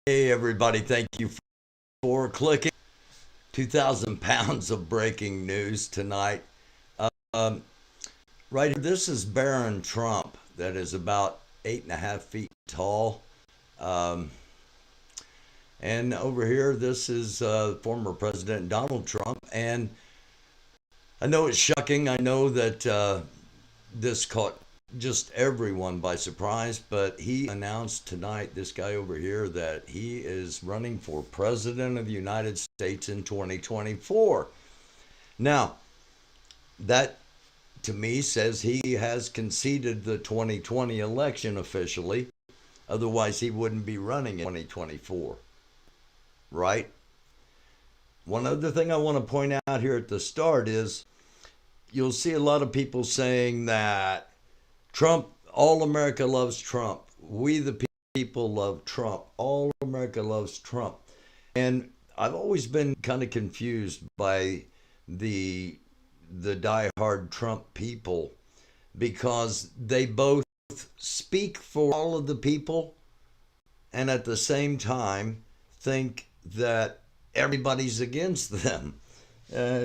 Hey, everybody, thank you for clicking. 2,000 pounds of breaking news tonight. Um, right here, this is Baron Trump, that is about 8.5 feet tall. Um, and over here, this is former President Donald Trump. And I know it's shocking. I know that this caught just everyone by surprise, but he announced tonight, this guy over here, that he is running for president of the United States in 2024. Now, that to me says he has conceded the 2020 election officially. Otherwise, he wouldn't be running in 2024, right? One other thing I want to point out here at the start is you'll see a lot of people saying that Trump, all America loves Trump. We the people love Trump. All America loves Trump. And I've always been kind of confused by the the diehard Trump people because they both speak for all of the people and at the same time think that everybody's against them. Uh,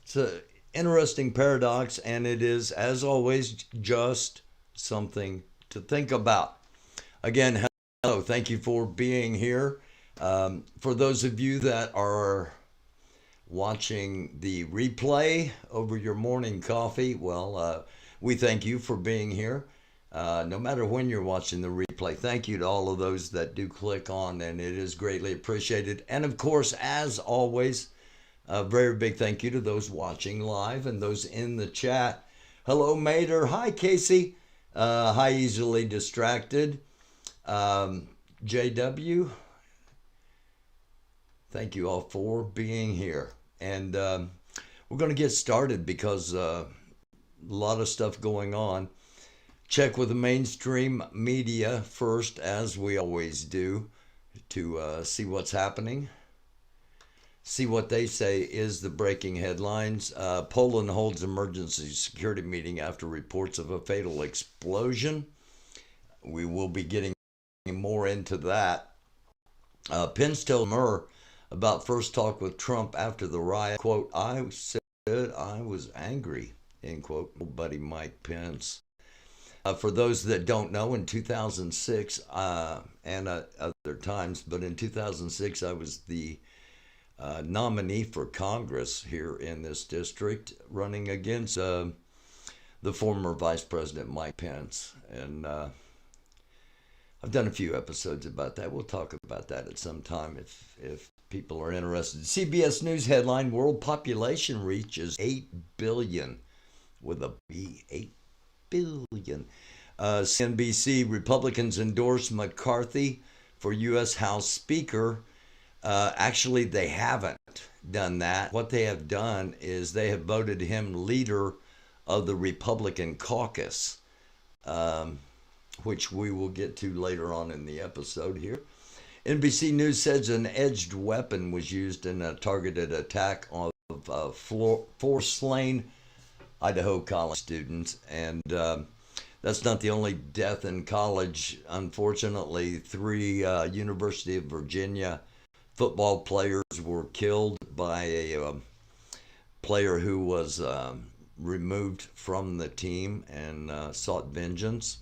it's an interesting paradox, and it is, as always, just something to think about. Again, hello, thank you for being here. For those of you that are watching the replay over your morning coffee, well, we thank you for being here. No matter when you're watching the replay, thank you to all of those that do click on, and it is greatly appreciated. And of course, as always, a very big thank you to those watching live and those in the chat. Hello, Mater. Hi, Casey. Hi, Easily Distracted. JW, thank you all for being here. And we're going to get started because a lot of stuff going on. Check with the mainstream media first, as we always do, to see what's happening. See what they say is the breaking headlines. Poland holds emergency security meeting after reports of a fatal explosion. We will be getting more into that. Pence told Murr about first talk with Trump after the riot. Quote, I said I was angry, end quote, buddy Mike Pence. For those that don't know, in 2006 and other times, but in 2006 I was the nominee for Congress here in this district, running against the former Vice President Mike Pence. And I've done a few episodes about that. We'll talk about that at some time if people are interested. CBS News headline, world population reaches 8 billion with a B, 8 billion. CNBC, Republicans endorse McCarthy for U.S. House Speaker. Actually, they haven't done that. What they have done is they have voted him leader of the Republican caucus, which we will get to later on in the episode here. NBC News says an edged weapon was used in a targeted attack of four slain Idaho college students. And that's not the only death in college. Unfortunately, 3 University of Virginia football players were killed by a player who was removed from the team and sought vengeance.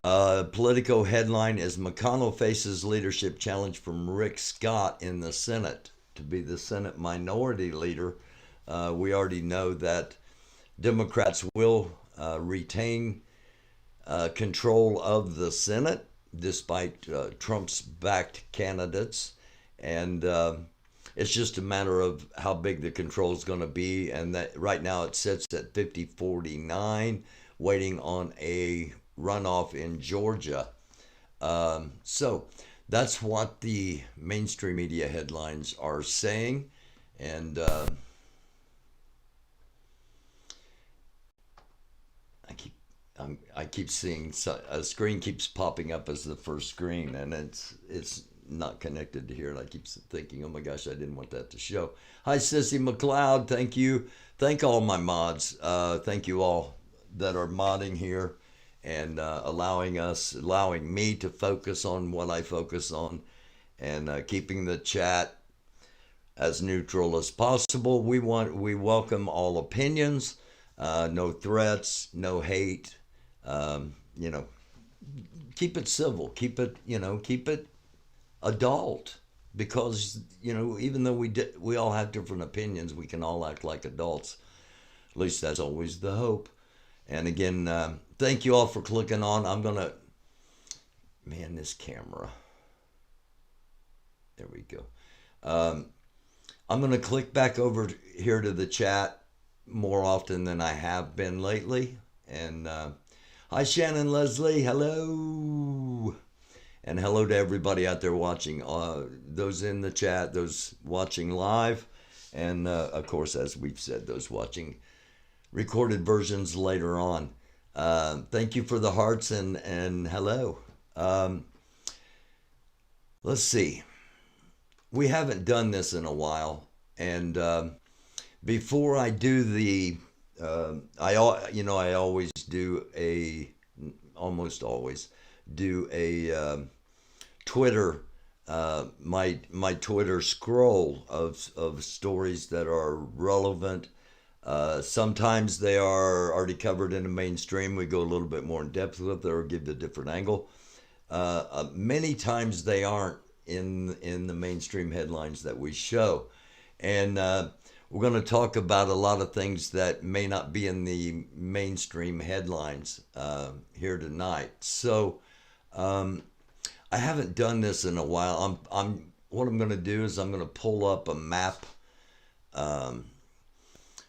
Politico headline is McConnell faces leadership challenge from Rick Scott in the Senate to be the Senate minority leader. We already know that Democrats will retain control of the Senate despite Trump's backed candidates. And it's just a matter of how big the control is going to be. And that right now it sits at 50-49, waiting on a runoff in Georgia. So that's what the mainstream media headlines are saying. And I keep seeing a screen keeps popping up as the first screen, and it's not connected to here. And I keep thinking, oh my gosh, I didn't want that to show. Hi, Sissy McLeod. Thank you. Thank all my mods. Thank you all that are modding here and allowing me to focus on what I focus on and keeping the chat as neutral as possible. We welcome all opinions, no threats, no hate. You know, keep it civil. Keep it adult. Because even though we all have different opinions, we can all act like adults. At least that's always the hope. And again, thank you all for clicking on. I'm gonna, man, this camera. There we go. I'm gonna click back over here to the chat more often than I have been lately. And hi, Shannon Leslie. Hello. And hello to everybody out there watching, those in the chat, those watching live, and of course, as we've said, those watching recorded versions later on. Thank you for the hearts and hello. Let's see. We haven't done this in a while, and before I do the, I always do almost always do a Twitter, my Twitter scroll of stories that are relevant. Sometimes they are already covered in the mainstream. We go a little bit more in depth with it or give a different angle. Many times they aren't in the mainstream headlines that we show. And we're going to talk about a lot of things that may not be in the mainstream headlines here tonight. So I haven't done this in a while. What I'm going to do is I'm going to pull up a map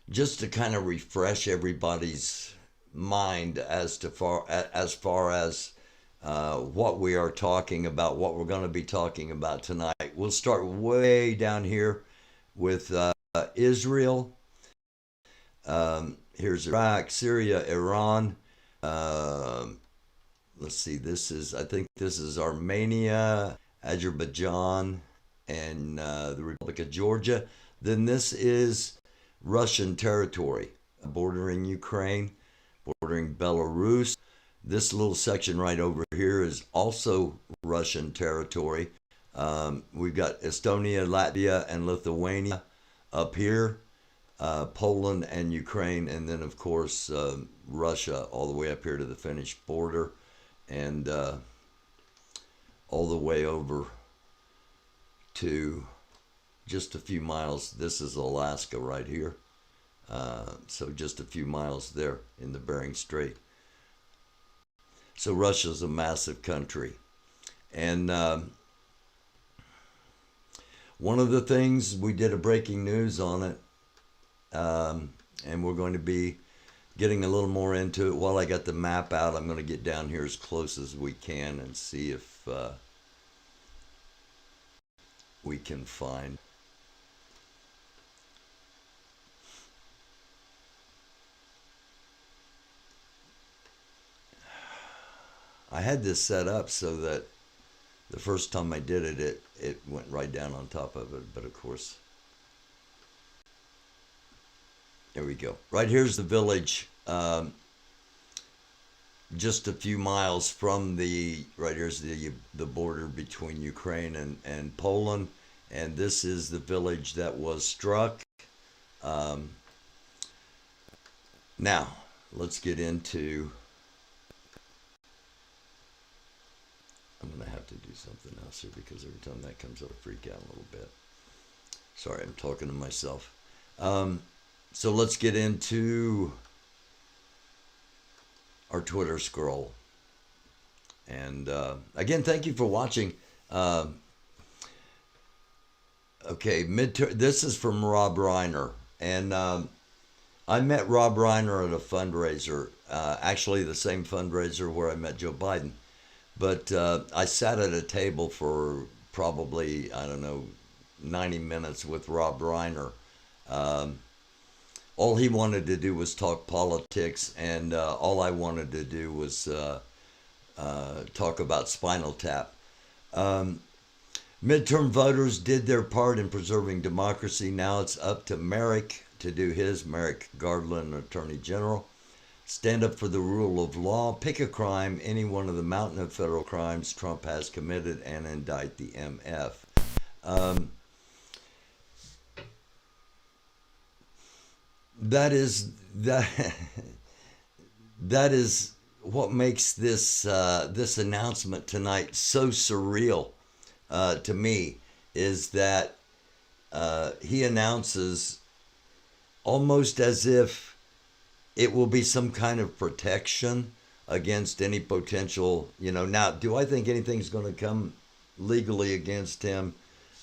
just to kind of refresh everybody's mind as far as what we are talking about, what we're going to be talking about tonight. We'll start way down here with Israel. Here's Iraq, Syria, Iran. Let's see, I think this is Armenia, Azerbaijan, and the Republic of Georgia. Then this is Russian territory, bordering Ukraine, bordering Belarus. This little section right over here is also Russian territory. We've got Estonia, Latvia, and Lithuania up here, Poland and Ukraine, and then of course Russia all the way up here to the Finnish border, and all the way over to just a few miles. This is Alaska right here. So just a few miles there in the Bering Strait. So Russia's a massive country. And one of the things, we did a breaking news on it, and we're going to be getting a little more into it. While I got the map out, I'm going to get down here as close as we can and see if we can find. I had this set up so that the first time I did it, it went right down on top of it. But of course, there we go. Right here's the village, just a few miles from right here's the border between Ukraine and Poland. And this is the village that was struck. Now, let's get into... I'm going to have to do something else here because every time that comes up, I freak out a little bit. Sorry, I'm talking to myself. So let's get into our Twitter scroll. And again, thank you for watching. Okay, this is from Rob Reiner. And I met Rob Reiner at a fundraiser, actually the same fundraiser where I met Joe Biden. But I sat at a table for probably, I don't know, 90 minutes with Rob Reiner. All he wanted to do was talk politics, and all I wanted to do was talk about Spinal Tap. Midterm voters did their part in preserving democracy. Now it's up to Merrick to do his. Merrick Garland, Attorney General. Stand up for the rule of law, pick a crime, any one of the mountain of federal crimes Trump has committed, and indict the MF. Um, that is that that is what makes this announcement tonight so surreal to me is that he announces almost as if it will be some kind of protection against any potential, Now, do I think anything's going to come legally against him?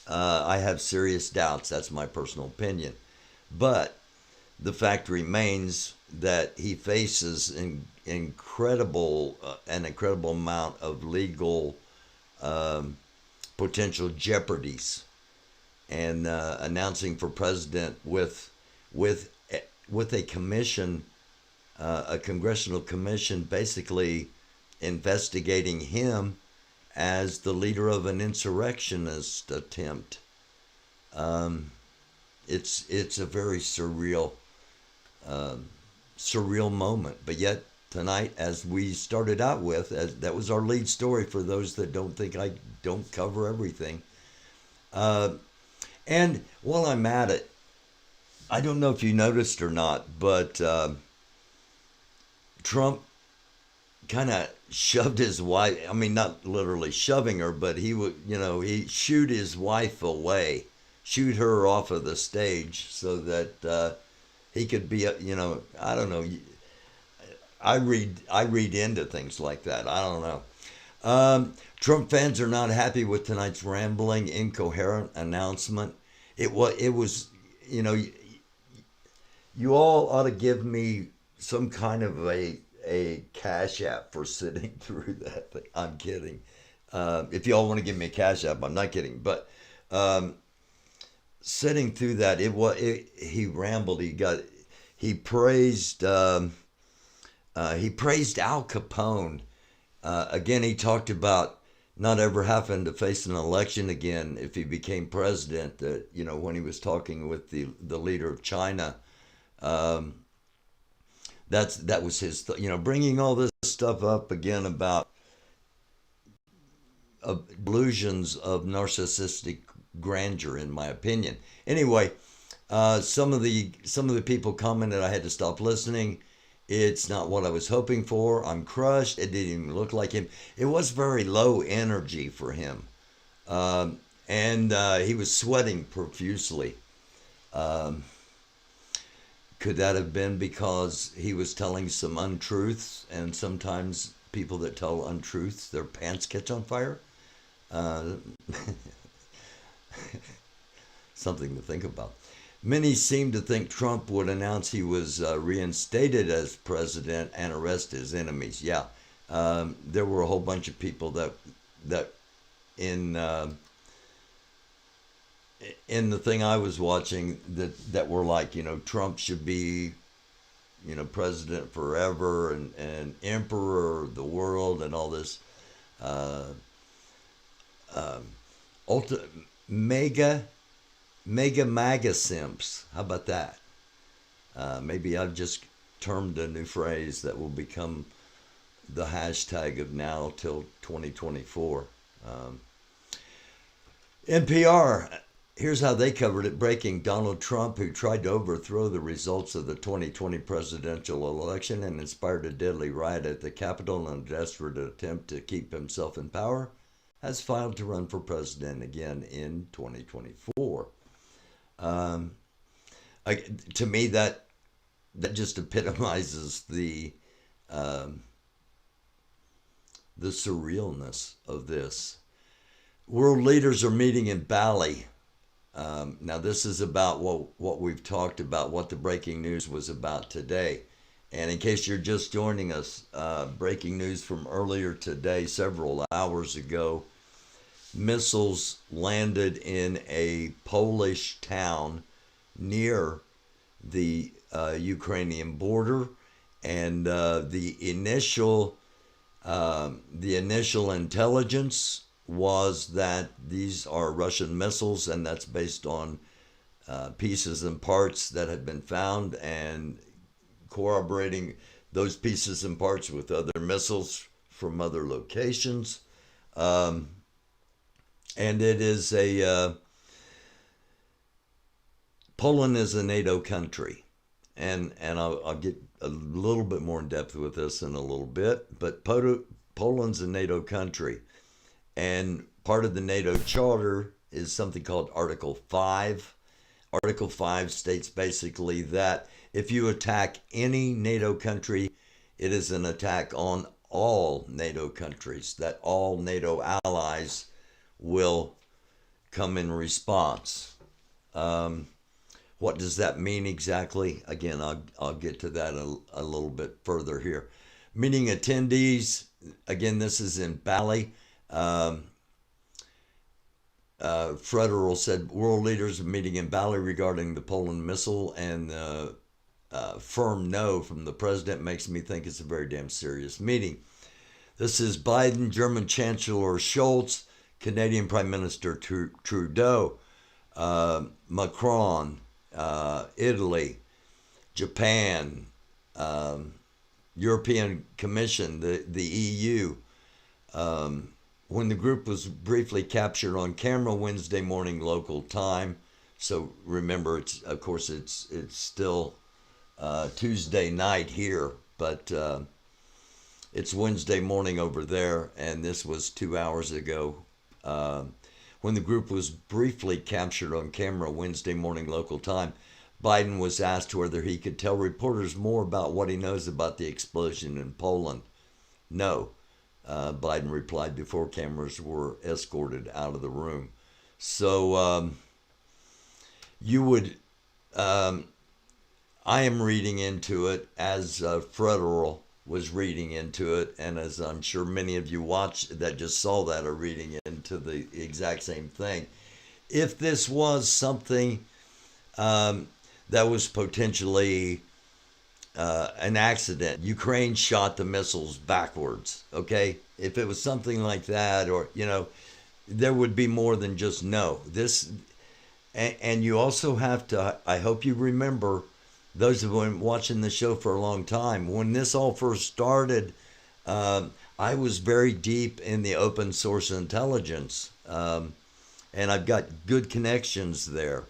I have serious doubts. That's my personal opinion. But the fact remains that he faces an incredible amount of legal um, potential jeopardies, and announcing for president with with a commission, a congressional commission, basically investigating him as the leader of an insurrectionist attempt. Um, it's a very um, surreal moment. But yet tonight, as we started out with, as that was our lead story for those that don't think I don't cover everything. Uh, and while I'm at it, I don't know if you noticed or not, but Trump kind of shoved his wife. I mean, not literally shoving her, but he would, he shooed his wife away, shoot her off of the stage so that he could be, I don't know. I read into things like that. I don't know. Trump fans are not happy with tonight's rambling, incoherent announcement. It was, you know, you all ought to give me some kind of a cash app for sitting through that thing. I'm kidding. If you all want to give me a cash app, I'm not kidding. But um, sitting through that, he rambled. He praised Al Capone. Again, he talked about not ever having to face an election again if he became president. That, when he was talking with the leader of China, um, that was his. Bringing all this stuff up again about delusions of narcissistic grandeur, in my opinion. Anyway, some of the people commented I had to stop listening. It's not what I was hoping for. I'm crushed. It didn't even look like him. It was very low energy for him. And he was sweating profusely. Um, could that have been because he was telling some untruths? And sometimes people that tell untruths, their pants catch on fire? Uh, Something to think about. Many seem to think Trump would announce he was reinstated as president and arrest his enemies. Yeah, there were a whole bunch of people that in in the thing I was watching that were like, Trump should be, president forever and emperor of the world and all this. Uh, um, ulti- mega Mega MAGA simps. How about that? Maybe I've just termed a new phrase that will become the hashtag of now till 2024. Um, NPR, here's how they covered it. Breaking: Donald Trump, who tried to overthrow the results of the 2020 presidential election and inspired a deadly riot at the Capitol in a desperate attempt to keep himself in power, has filed to run for president again in 2024. Um, I, to me, that just epitomizes um, the surrealness of this. World leaders are meeting in Bali. Now, this is about what we've talked about, what the breaking news was about today. And in case you're just joining us, breaking news from earlier today, several hours ago, missiles landed in a Polish town near the Ukrainian border, and the initial intelligence was that these are Russian missiles, and that's based on pieces and parts that have been found, and corroborating those pieces and parts with other missiles from other locations. Um, and it is a Poland is a NATO country, and I'll get a little bit more in depth with this in a little bit. But Poland's a NATO country, and part of the NATO charter is something called Article 5. Article 5 states basically that if you attack any NATO country, it is an attack on all NATO countries, that all NATO allies will come in response. What does that mean exactly? Again, I'll get to that a little bit further here. Meeting attendees, again, this is in Bali. Federal said world leaders are meeting in Bali regarding the Poland missile, and firm no from the president makes me think it's a very damn serious meeting. This is Biden, German Chancellor Scholz, Canadian Prime Minister Trudeau, Macron, Italy, Japan, European Commission, the EU. When the group was briefly captured on camera Wednesday morning local time, so remember, it's still Tuesday night here, but it's Wednesday morning over there, and this was 2 hours ago. When the group was briefly captured on camera Wednesday morning local time, Biden was asked whether he could tell reporters more about what he knows about the explosion in Poland. No, Biden replied before cameras were escorted out of the room. So you would, I am reading into it as Federal was reading into it, and as I'm sure many of you that just saw that are reading into the exact same thing. If this was something that was potentially an accident, Ukraine shot the missiles backwards, okay? If it was something like that, or, there would be more than just no. And you also have to, I hope you remember, those who have been watching the show for a long time, when this all first started, I was very deep in the open source intelligence, and I've got good connections there.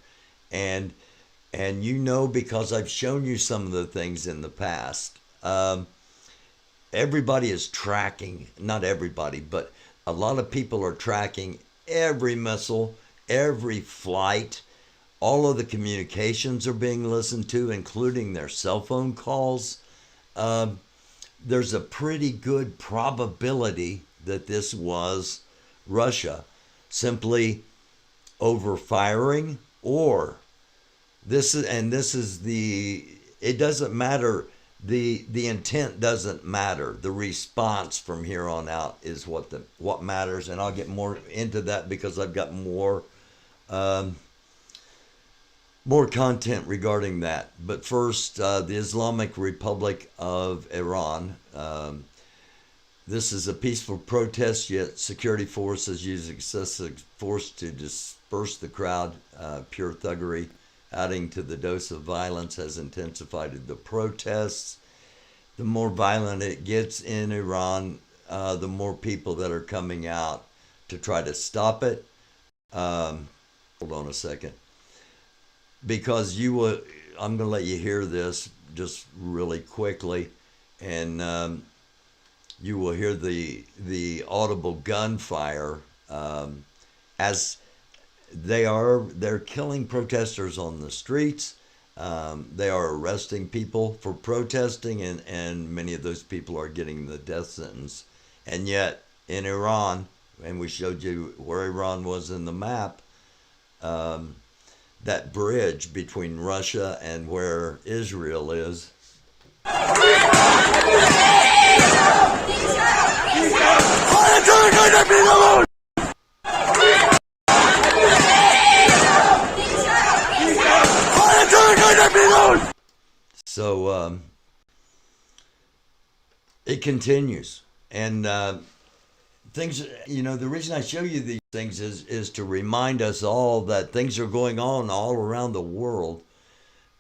And because I've shown you some of the things in the past, everybody is tracking, not everybody, but a lot of people are tracking every missile, every flight. All of the communications are being listened to, including their cell phone calls. There's a pretty good probability that this was Russia simply overfiring, or it doesn't matter. The intent doesn't matter. The response from here on out is what matters, and I'll get more into that because I've got more content regarding that. But first, the Islamic Republic of Iran. This is a peaceful protest, yet security forces use excessive force to disperse the crowd. Pure thuggery, adding to the dose of violence, has intensified the protests. The more violent it gets in Iran, the more people that are coming out to try to stop it. Hold on a second. Because I'm going to let you hear this just really quickly, and you will hear the audible gunfire as they're killing protesters on the streets. They are arresting people for protesting, and many of those people are getting the death sentence. And yet in Iran, and we showed you where Iran was in the map, that bridge between Russia and where Israel is. So it continues, and things, the reason I show you these things is to remind us all that things are going on all around the world.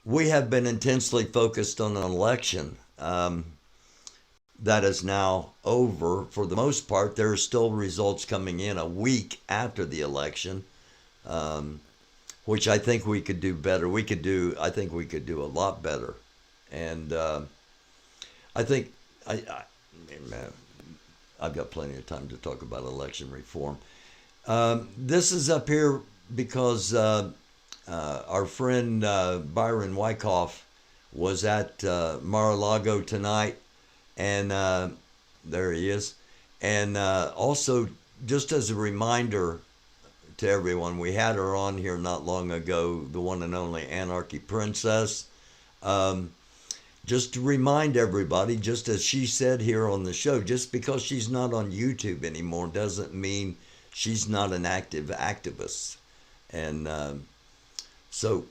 We have been intensely focused on an election that is now over. For the most part, there are still results coming in a week after the election, which I think we could do better. I think we could do a lot better. And I think I I've got plenty of time to talk about election reform. This is up here because our friend Byron Wyckoff was at Mar-a-Lago tonight, and there he is. And also, just as a reminder to everyone, we had her on here not long ago, the one and only Anarchy Princess. Um, just to remind everybody, just as she said here on the show, just because she's not on YouTube anymore doesn't mean she's not an active activist. And so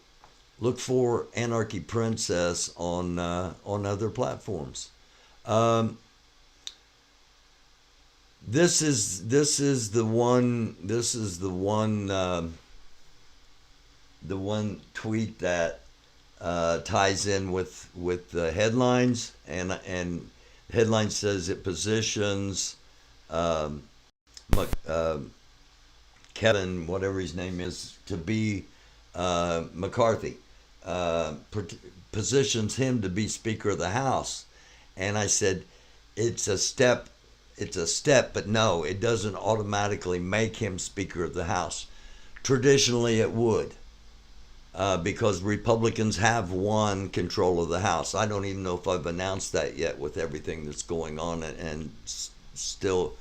look for Anarchy Princess on other platforms. Um, this is the one tweet that ties in with the headlines, and the headline says it positions um, uh, Kevin, whatever his name is, to be McCarthy, uh, positions him to be Speaker of the House. And I said, it's a step, it's a step, but no, it doesn't automatically make him Speaker of the House. Traditionally, it would, because Republicans have won control of the House. I don't even know if I've announced that yet with everything that's going on, and still,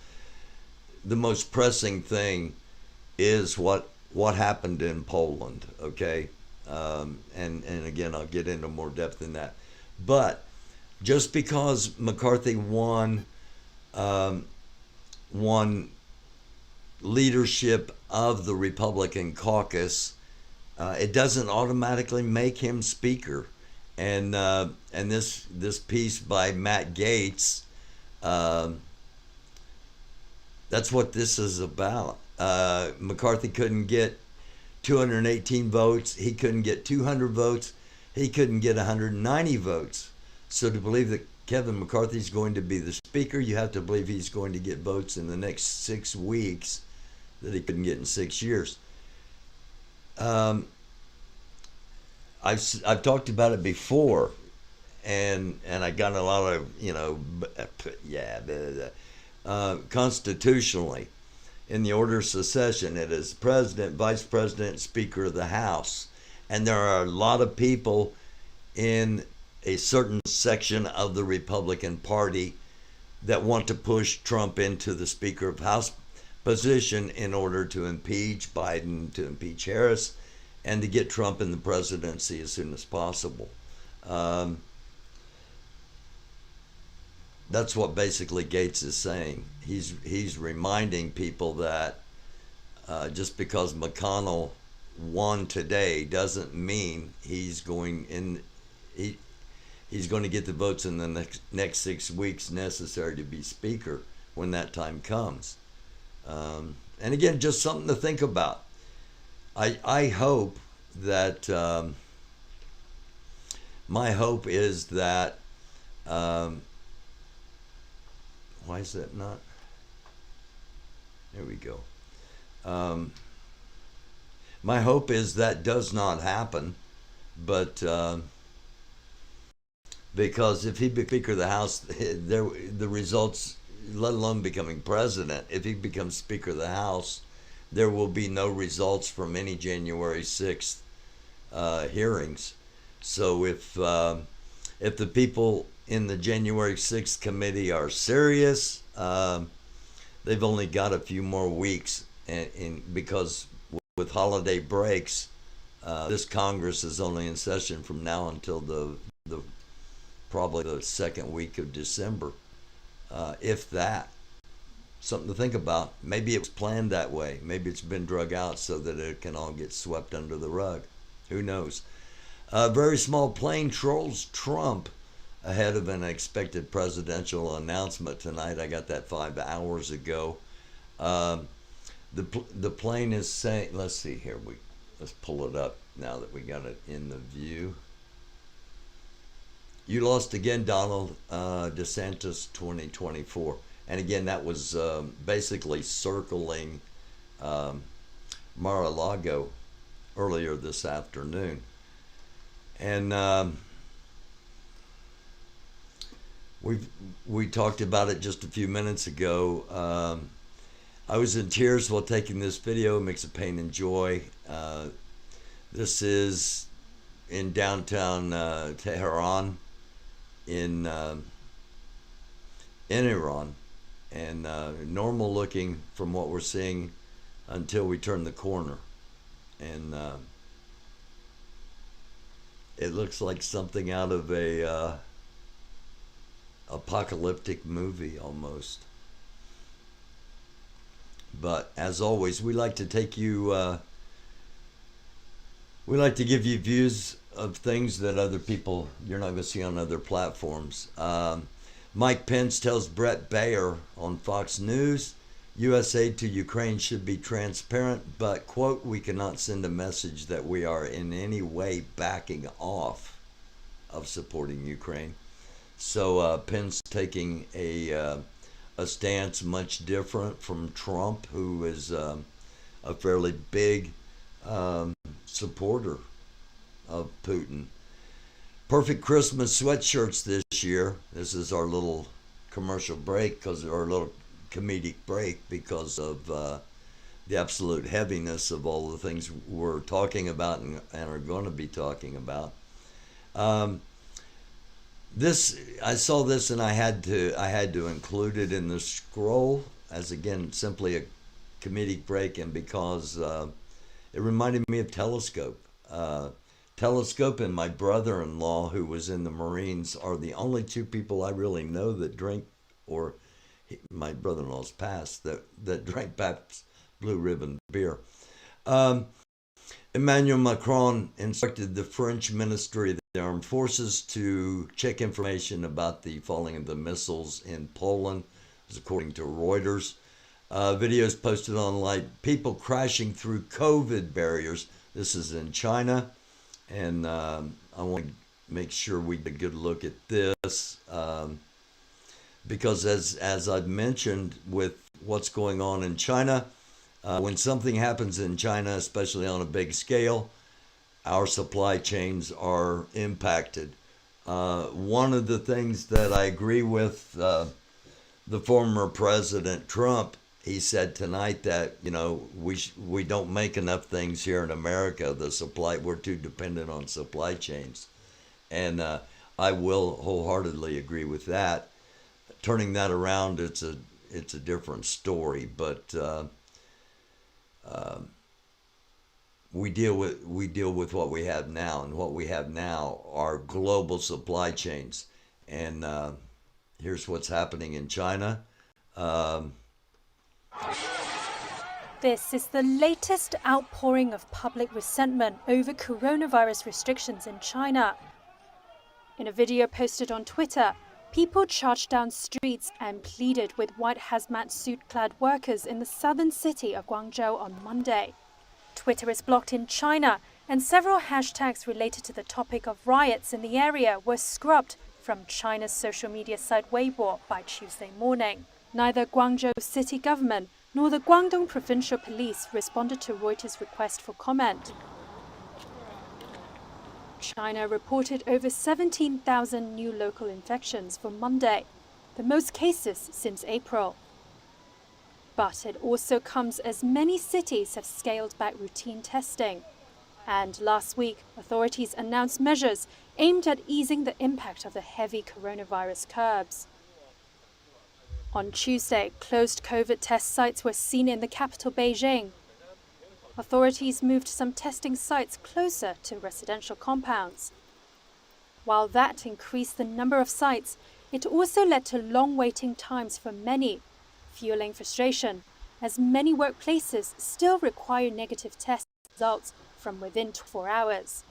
the most pressing thing is what happened in Poland. Okay, and again, I'll get into more depth in that. But just because McCarthy um, won leadership of the Republican caucus, it doesn't automatically make him speaker. And this piece by Matt Gaetz, um, that's what this is about. McCarthy couldn't get 218 votes. He couldn't get 200 votes. He couldn't get 190 votes. So to believe that Kevin McCarthy is going to be the speaker, you have to believe he's going to get votes in the next 6 weeks that he couldn't get in 6 years. Um, I've talked about it before, and I got a lot of yeah, constitutionally, in the order of succession, it is president, vice president, speaker of the House, and there are a lot of people in a certain section of the Republican Party that want to push Trump into the Speaker of House position in order to impeach Biden, to impeach Harris, and to get Trump in the presidency as soon as possible. Um, that's what basically Gates is saying. He's reminding people that just because McConnell won today doesn't mean he, he's going to get the votes in the next 6 weeks necessary to be speaker when that time comes. And again, just something to think about. I hope that my hope is that why is that not? There we go. Um, my hope is that does not happen, but because if he be Speaker of the House, the results, let alone becoming president, if he becomes Speaker of the House, there will be no results from any January 6th hearings. So if the people in the January 6th committee are serious, they've only got a few more weeks, because with holiday breaks, this Congress is only in session from now until the probably the second week of December, if that. Something to think about. Maybe it was planned that way. Maybe it's been drug out so that it can all get swept under the rug. Who knows? A very small plane trolls Trump ahead of an expected presidential announcement tonight. I got that 5 hours ago. Um, the plane is saying, let's see here, let's pull it up now that we got it in the view. You lost again, Donald DeSantis 2024. And again, that was basically circling um, Mar-a-Lago. earlier this afternoon. And we talked about it just a few minutes ago. I was in tears while taking this video, a mix of pain and joy. This is in downtown Tehran in Iran, and normal looking from what we're seeing until we turn the corner, and it looks like something out of a apocalyptic movie almost. But as always, we like to take you we like to give you views of things that other people, you're not going to see on other platforms. Mike Pence tells Brett Baer on Fox News, U.S. aid to Ukraine should be transparent, but, quote, we cannot send a message that we are in any way backing off of supporting Ukraine. So Pence taking a stance much different from Trump, who is a fairly big supporter of Putin. Perfect Christmas sweatshirts this year. This is our little commercial break, our little comedic break, because of the absolute heaviness of all the things we're talking about and are going to be talking about. I saw this and I had to include it in the scroll as, again, simply a comedic break, and because it reminded me of Telescope. Telescope and my brother-in-law, who was in the Marines, are the only two people I really know that drink, or my brother-in-law's passed, that drank Pabst Blue Ribbon beer. Emmanuel Macron instructed the French Ministry of the Armed Forces to check information about the falling of the missiles in Poland, according to Reuters. Videos posted online, people crashing through COVID barriers. This is in China, and I want to make sure we get a good look at this, because as I've mentioned with what's going on in China, when something happens in China, especially on a big scale, our supply chains are impacted. One of the things that I agree with the former President Trump, he said tonight that, we don't make enough things here in America. We're too dependent on supply chains. And I will wholeheartedly agree with that. Turning that around, it's a different story, but we deal with what we have now, and what we have now are global supply chains. And here's what's happening in China. This is the latest outpouring of public resentment over coronavirus restrictions in China. In a video posted on Twitter, people charged down streets and pleaded with white hazmat suit-clad workers in the southern city of Guangzhou on Monday. Twitter is blocked in China, and several hashtags related to the topic of riots in the area were scrubbed from China's social media site Weibo by Tuesday morning. Neither Guangzhou city government nor the Guangdong Provincial Police responded to Reuters' request for comment. China reported over 17,000 new local infections for Monday, the most cases since April. But it also comes as many cities have scaled back routine testing. And last week, authorities announced measures aimed at easing the impact of the heavy coronavirus curbs. On Tuesday, closed COVID test sites were seen in the capital, Beijing. Authorities moved some testing sites closer to residential compounds. While that increased the number of sites, it also led to long waiting times for many, fueling frustration, as many workplaces still require negative test results from within 24 hours.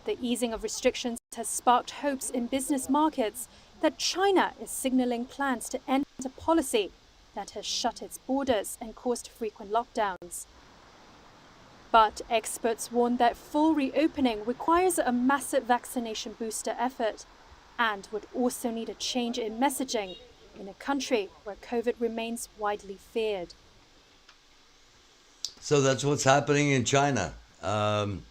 The easing of restrictions has sparked hopes in business markets that China is signaling plans to end a policy that has shut its borders and caused frequent lockdowns. But experts warn that full reopening requires a massive vaccination booster effort and would also need a change in messaging in a country where COVID remains widely feared. So that's what's happening in China. Um,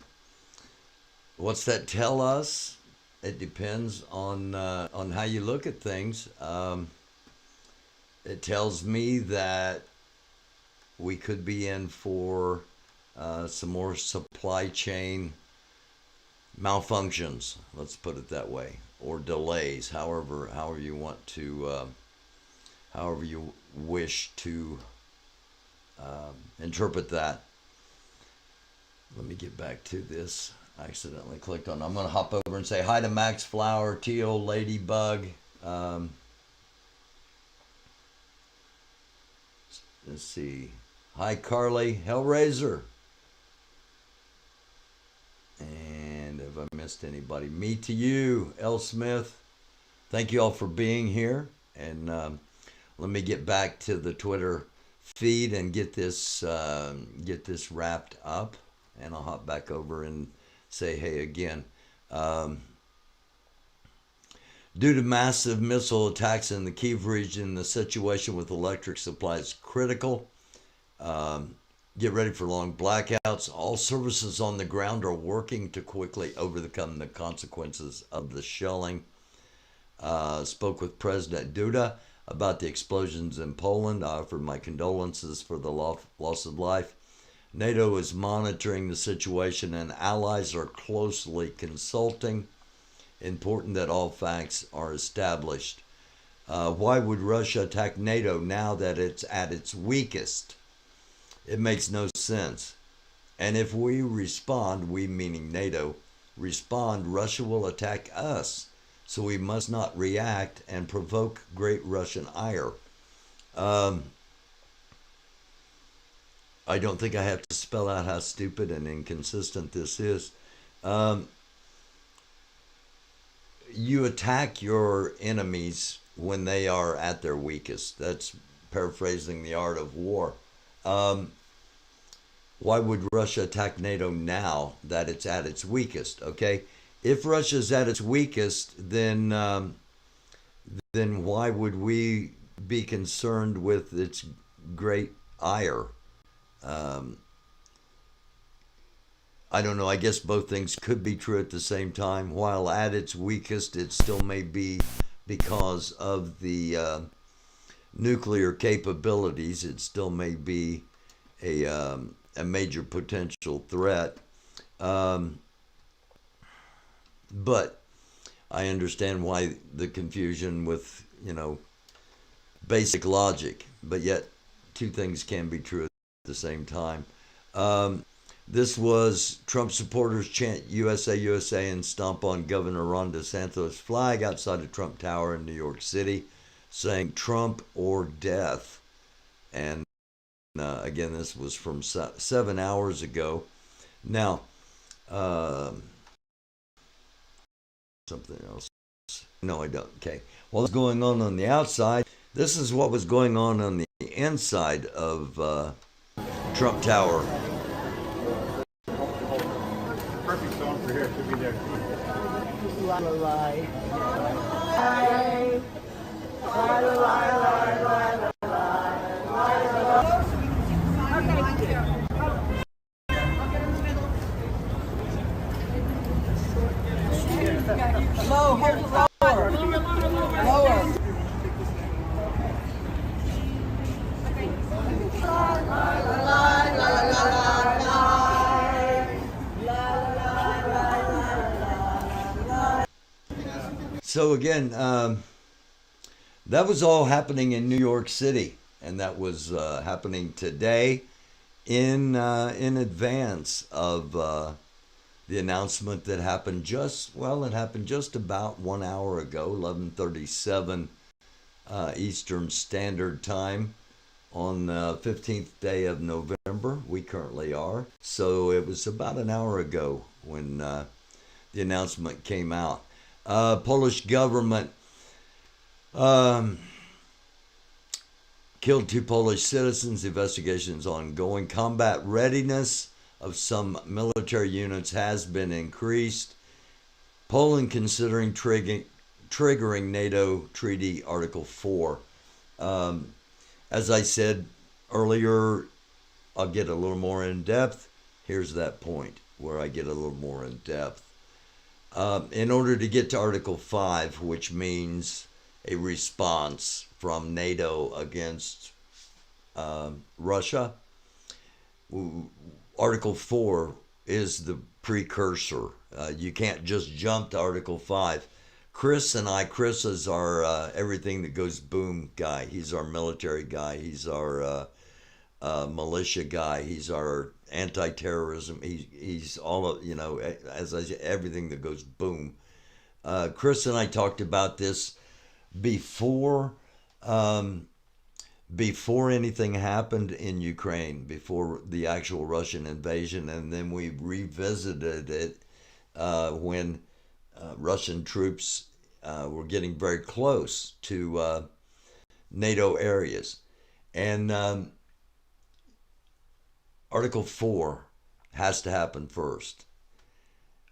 what's that tell us? It depends on how you look at things. It tells me that we could be in for some more supply chain malfunctions. Let's put it that way, or delays. However you want to, however you wish to interpret that. Let me get back to this. I accidentally clicked on. I'm going to hop over and say hi to Max Flower, Teal, Ladybug. Um, let's see. Hi, Carly, Hellraiser. And have I missed anybody? Me to you, L. Smith. Thank you all for being here. And let me get back to the Twitter feed and get this wrapped up. And I'll hop back over and say hey again. Due to massive missile attacks in the Kyiv region, the situation with electric supply is critical. Get ready for long blackouts. All services on the ground are working to quickly overcome the consequences of the shelling. Spoke with President Duda about the explosions in Poland. I offered my condolences for the loss of life. NATO is monitoring the situation and allies are closely consulting. Important that all facts are established. Why would Russia attack NATO now that it's at its weakest? It makes no sense. And if we respond, we meaning NATO, respond, Russia will attack us. So we must not react and provoke great Russian ire. I don't think I have to spell out how stupid and inconsistent this is. You attack your enemies when they are at their weakest. That's paraphrasing The Art of War. Why would Russia attack NATO now that it's at its weakest? Okay, if Russia's at its weakest, then why would we be concerned with its great ire? I don't know. I guess both things could be true at the same time. While at its weakest, it still may be because of the nuclear capabilities. It still may be a major potential threat. But I understand why the confusion with, basic logic. But yet, two things can be true at the same time. This was Trump supporters chant USA, USA and stomp on Governor Ron DeSantis' flag outside of Trump Tower in New York City, saying Trump or death. And again, this was from 7 hours ago. Now, something else. No, I don't. Okay. Well, what's going on the outside? This is what was going on the inside of Trump Tower. Perfect song for here. Should be there. Low, hold it lower. Lower. So again, that was all happening in New York City, and that was happening today in advance of the announcement that happened it happened just about 1 hour ago, 11:37 Eastern Standard Time on the 15th day of November. We currently are. So it was about an hour ago when the announcement came out. Polish government killed 2 Polish citizens. Investigation is ongoing. Combat readiness of some military units has been increased. Poland considering triggering NATO Treaty Article 4. As I said earlier, I'll get a little more in depth. Here's that point where I get a little more in depth. In order to get to Article 5, which means a response from NATO against Russia, Article 4 is the precursor. You can't just jump to Article 5. Chris is our everything that goes boom guy. He's our military guy. He's our militia guy. He's our anti-terrorism. He's all of, as I say, everything that goes boom. Chris and I talked about this before anything happened in Ukraine, before the actual Russian invasion, and then we revisited it when Russian troops were getting very close to NATO areas. And Article 4 has to happen first,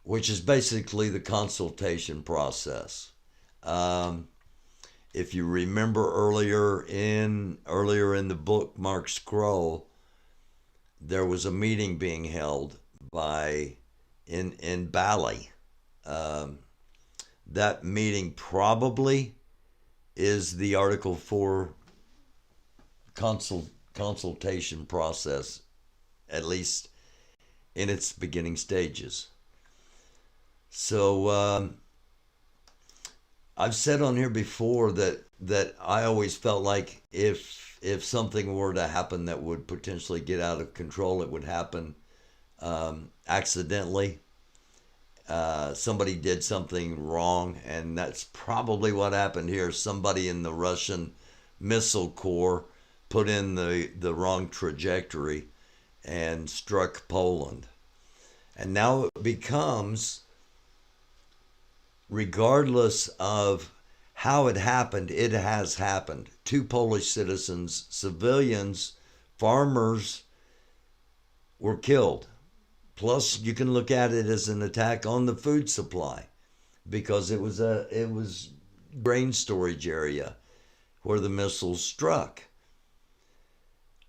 which is basically the consultation process. If you remember earlier in the bookmark scroll, there was a meeting being held in Bali. That meeting probably is the Article 4 consultation process, at least in its beginning stages. So I've said on here before that I always felt like if something were to happen that would potentially get out of control, it would happen accidentally. Somebody did something wrong, and that's probably what happened here. Somebody in the Russian Missile Corps put in the wrong trajectory and struck Poland. And now it becomes, regardless of how it happened, it has happened. 2 Polish citizens, civilians, farmers, were killed. Plus, you can look at it as an attack on the food supply, because it was grain storage area where the missiles struck.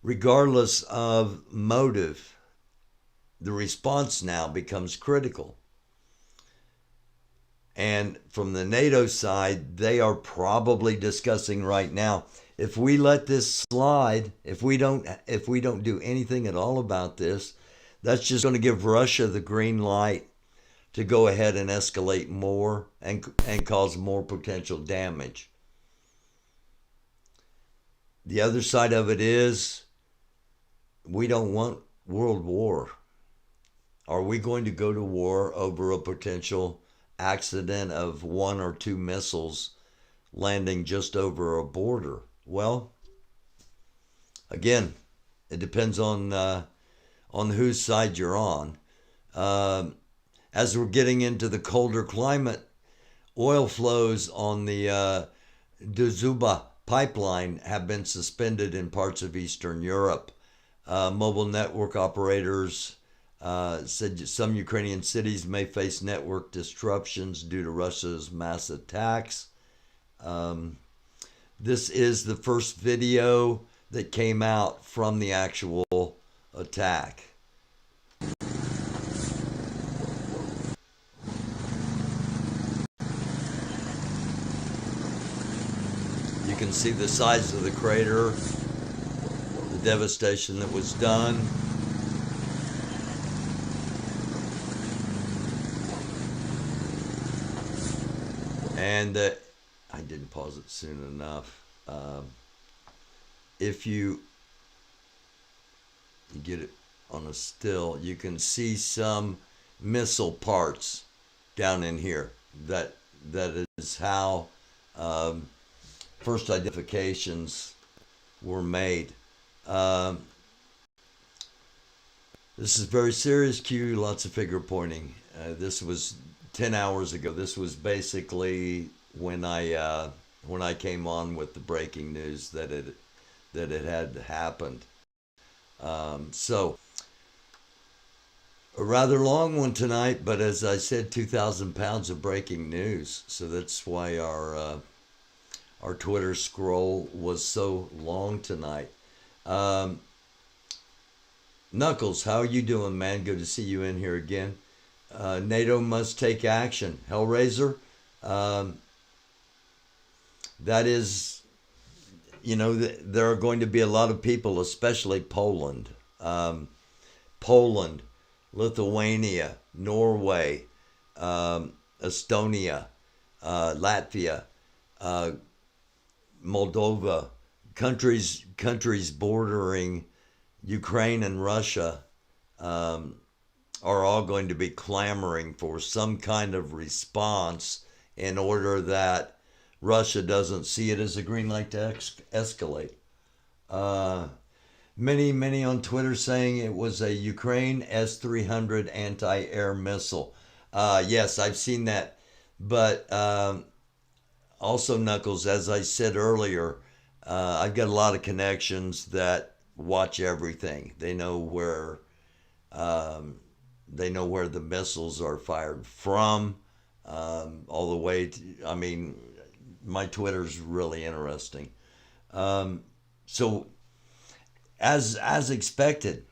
Regardless of motive, the response now becomes critical. And from the NATO side, they are probably discussing right now, if we let this slide, if we don't do anything at all about this, that's just going to give Russia the green light to go ahead and escalate more and cause more potential damage. The other side of it is, we don't want world war. Are we going to go to war over a potential accident of 1 or 2 missiles landing just over a border? Well, again, it depends on whose side you're on. As we're getting into the colder climate, oil flows on the Druzhba pipeline have been suspended in parts of Eastern Europe. Mobile network operators said some Ukrainian cities may face network disruptions due to Russia's mass attacks. This is the first video that came out from the actual attack. You can see the size of the crater, the devastation that was done. And I didn't pause it soon enough. If you get it on a still, you can see some missile parts down in here. That is how first identifications were made. This is very serious, Q, lots of finger pointing. This was 10 hours ago. This was basically when I came on with the breaking news that it had happened. So a rather long one tonight, but as I said, 2,000 pounds of breaking news. So that's why our Twitter scroll was so long tonight. Knuckles, how are you doing, man? Good to see you in here again. NATO must take action. Hellraiser, um, that is, there are going to be a lot of people, especially Poland, um, Poland, Lithuania, Norway, Estonia, Latvia, uh, Moldova, countries bordering Ukraine and Russia, um, are all going to be clamoring for some kind of response in order that Russia doesn't see it as a green light to escalate. Uh, many on Twitter saying it was a Ukraine S-300 anti-air missile. Yes, I've seen that. But also, Knuckles, as I said earlier, I've got a lot of connections that watch everything. Um, they know where the missiles are fired from, all the way to, I mean, my Twitter's really interesting. Um, so, as expected,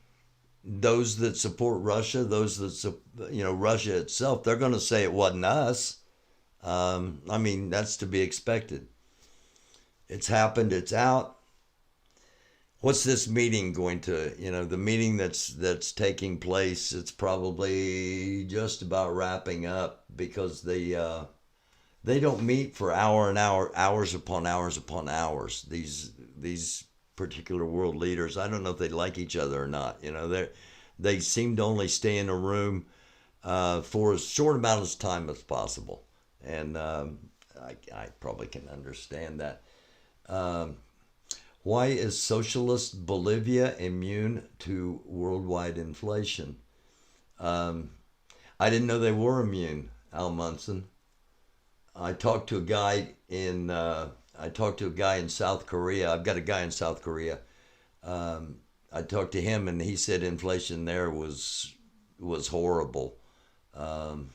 those that support Russia, Russia itself, they're going to say it wasn't us. I mean, that's to be expected. It's happened. It's out. What's this meeting going to? The meeting that's taking place. It's probably just about wrapping up because they don't meet for hours upon hours upon hours. These particular world leaders. I don't know if they like each other or not. They seem to only stay in a room for as short amount of time as possible, and I probably can understand that. Um, why is socialist Bolivia immune to worldwide inflation? Um, I didn't know they were immune, Al Munson. I talked to a guy in South Korea. I've got a guy in South Korea. I talked to him, and he said inflation there was horrible. Um,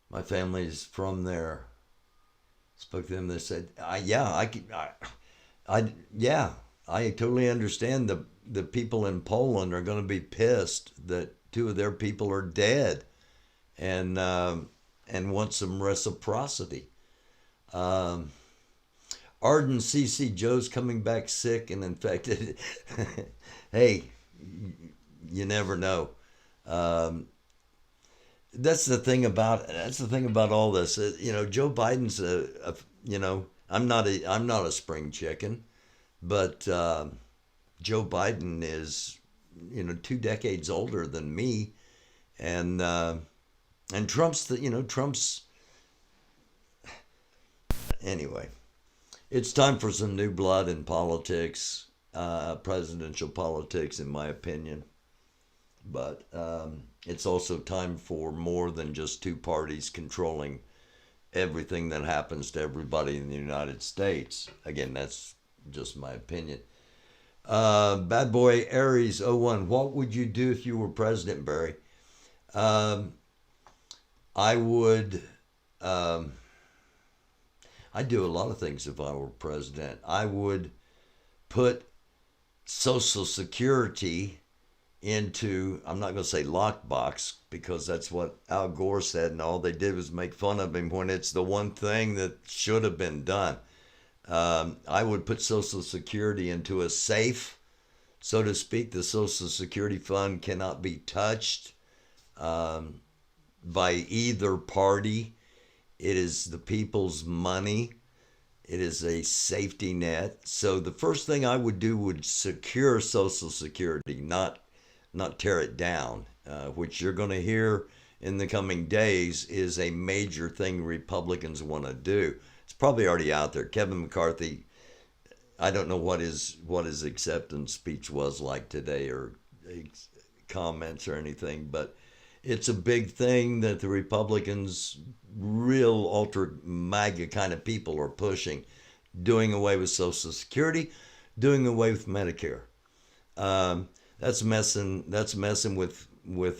my family's from there. Spoke to them. They said, "Yeah, yeah, I totally understand. The people in Poland are going to be pissed that two of their people are dead, and want some reciprocity." Um, Arden CC Joe's coming back sick and infected. Hey, you never know. Um, that's the thing about all this. Joe Biden's I'm not a spring chicken, but Joe Biden is 2 decades older than me, and Trump's anyway. It's time for some new blood in politics, presidential politics, in my opinion. But it's also time for more than just two parties controlling everything that happens to everybody in the United States. Again, that's just my opinion. Bad boy Aries 01. What would you do if you were president, Barry? Um, I would. Um, I'd do a lot of things if I were president. I would put Social Security into, I'm not going to say lockbox because that's what Al Gore said, and all they did was make fun of him when it's the one thing that should have been done. I would put Social Security into a safe, so to speak. The Social Security fund cannot be touched um, by either party. It is the people's money. It is a safety net. So the first thing I would do would secure Social Security, not tear it down, which you're going to hear in the coming days is a major thing Republicans want to do. It's probably already out there. Kevin McCarthy, I don't know what his acceptance speech was like today or comments or anything, but it's a big thing that the Republicans, real ultra MAGA kind of people, are pushing, doing away with Social Security, doing away with Medicare. Um, that's messing. That's messing with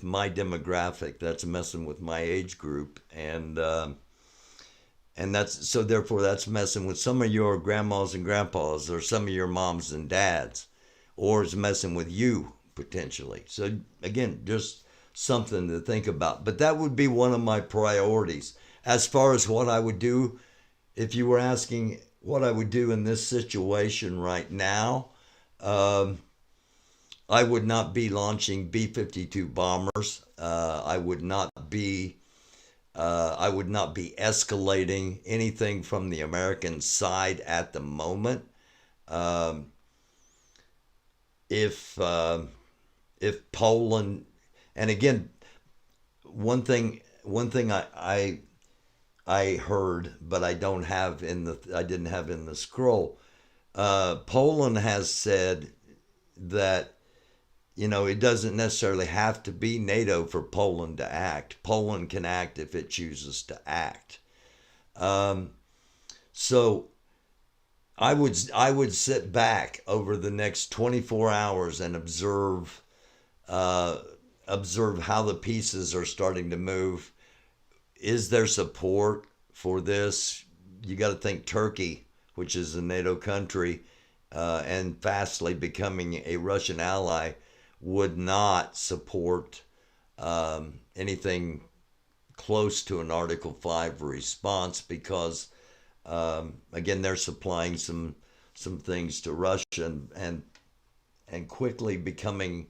my demographic. That's messing with my age group, and And therefore that's messing with some of your grandmas and grandpas, or some of your moms and dads, or it's messing with you potentially. So again, just something to think about. But that would be one of my priorities. As far as what I would do, if you were asking what I would do in this situation right now, um, I would not be launching B-52 bombers. I would not be escalating anything from the American side at the moment. Um, if Poland, and again, one thing I heard, but I didn't have in the scroll. Poland has said that, it doesn't necessarily have to be NATO for Poland to act. Poland can act if it chooses to act. Um, so I would sit back over the next 24 hours and uh, observe how the pieces are starting to move. Is there support for this? You got to think Turkey, which is a NATO country, and fastly becoming a Russian ally, would not support anything close to an Article 5 response because, again, they're supplying some things to Russia, and quickly becoming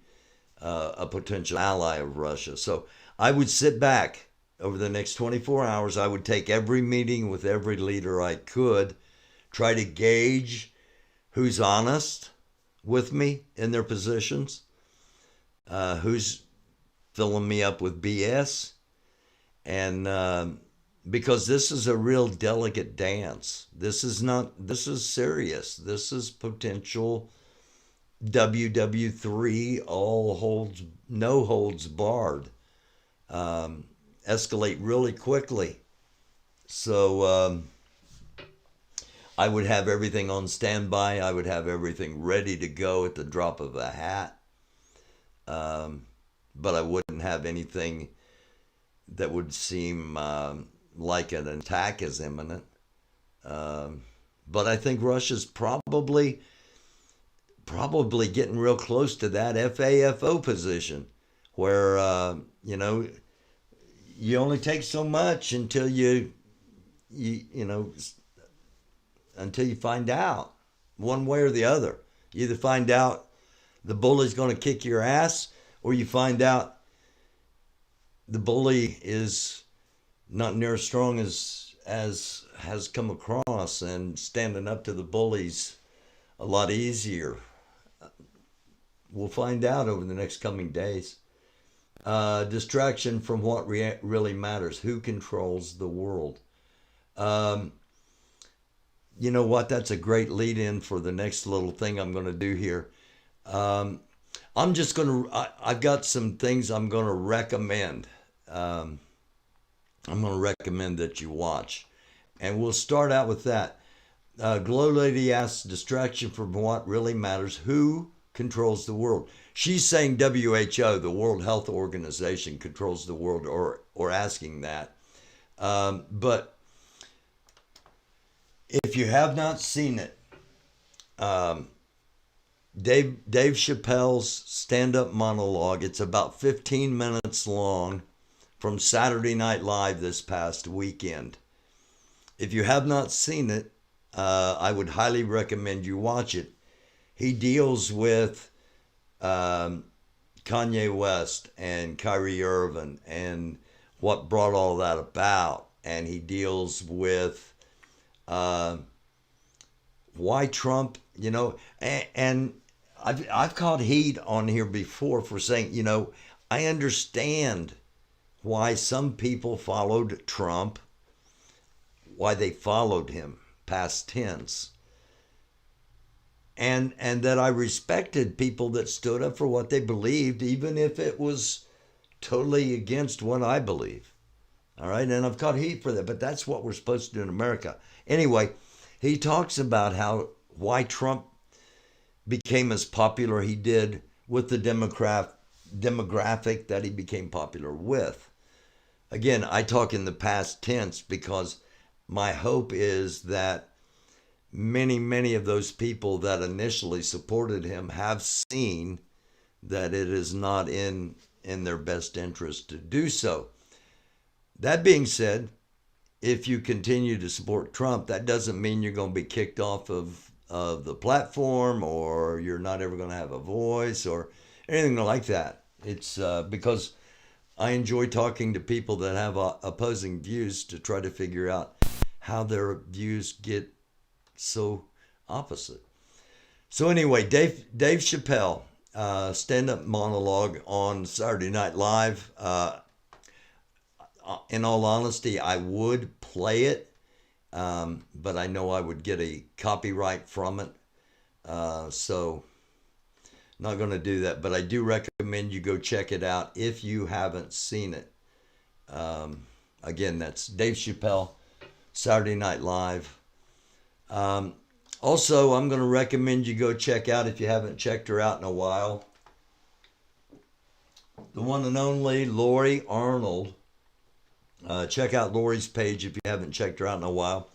a potential ally of Russia. So I would sit back over the next 24 hours. I would take every meeting with every leader I could, try to gauge who's honest with me in their positions, who's filling me up with BS, and because this is a real delicate dance. This is serious. This is potential WW3, no holds barred. Escalate really quickly. So I would have everything on standby. I would have everything ready to go at the drop of a hat. But I wouldn't have anything that would seem like an attack is imminent. But I think Russia's probably getting real close to that FAFO position, where you only take so much until until you find out one way or the other. You either find out the bully's going to kick your ass, or you find out the bully is not near as strong as has come across, and standing up to the bully's a lot easier. We'll find out over the next coming days. Distraction from what really matters. Who controls the world? You know what? That's a great lead in for the next little thing I'm going to do here. I've got some things I'm going to recommend. I'm going to recommend that you watch. And we'll start out with that. Glow Lady asks, distraction from what really matters. Who controls the world? She's saying WHO, the World Health Organization, controls the world, or asking that. But if you have not seen it, Dave Chappelle's stand-up monologue, it's about 15 minutes long, from Saturday Night Live this past weekend. If you have not seen it, I would highly recommend you watch it. He deals with Kanye West and Kyrie Irving and what brought all that about. And he deals with why Trump, and I've caught heat on here before for saying, I understand why some people followed Trump, why they followed him, past tense. And that I respected people that stood up for what they believed, even if it was totally against what I believe. All right, and I've caught heat for that, but that's what we're supposed to do in America. Anyway, he talks about why Trump became as popular he did with the demographic that he became popular with. Again, I talk in the past tense because my hope is that many of those people that initially supported him have seen that it is not in their best interest to do so. That being said, if you continue to support Trump, that doesn't mean you're going to be kicked off of the platform, or you're not ever going to have a voice or anything like that. It's because I enjoy talking to people that have opposing views to try to figure out how their views get so opposite. So anyway, Dave Chappelle, stand-up monologue on Saturday Night Live. In all honesty, I would play it, but I know I would get a copyright from it. So not going to do that, but I do recommend you go check it out if you haven't seen it. Again, that's Dave Chappelle, Saturday Night Live. Also, I'm going to recommend you go check out, if you haven't checked her out in a while, the one and only Lori Arnold. Check out Lori's page if you haven't checked her out in a while.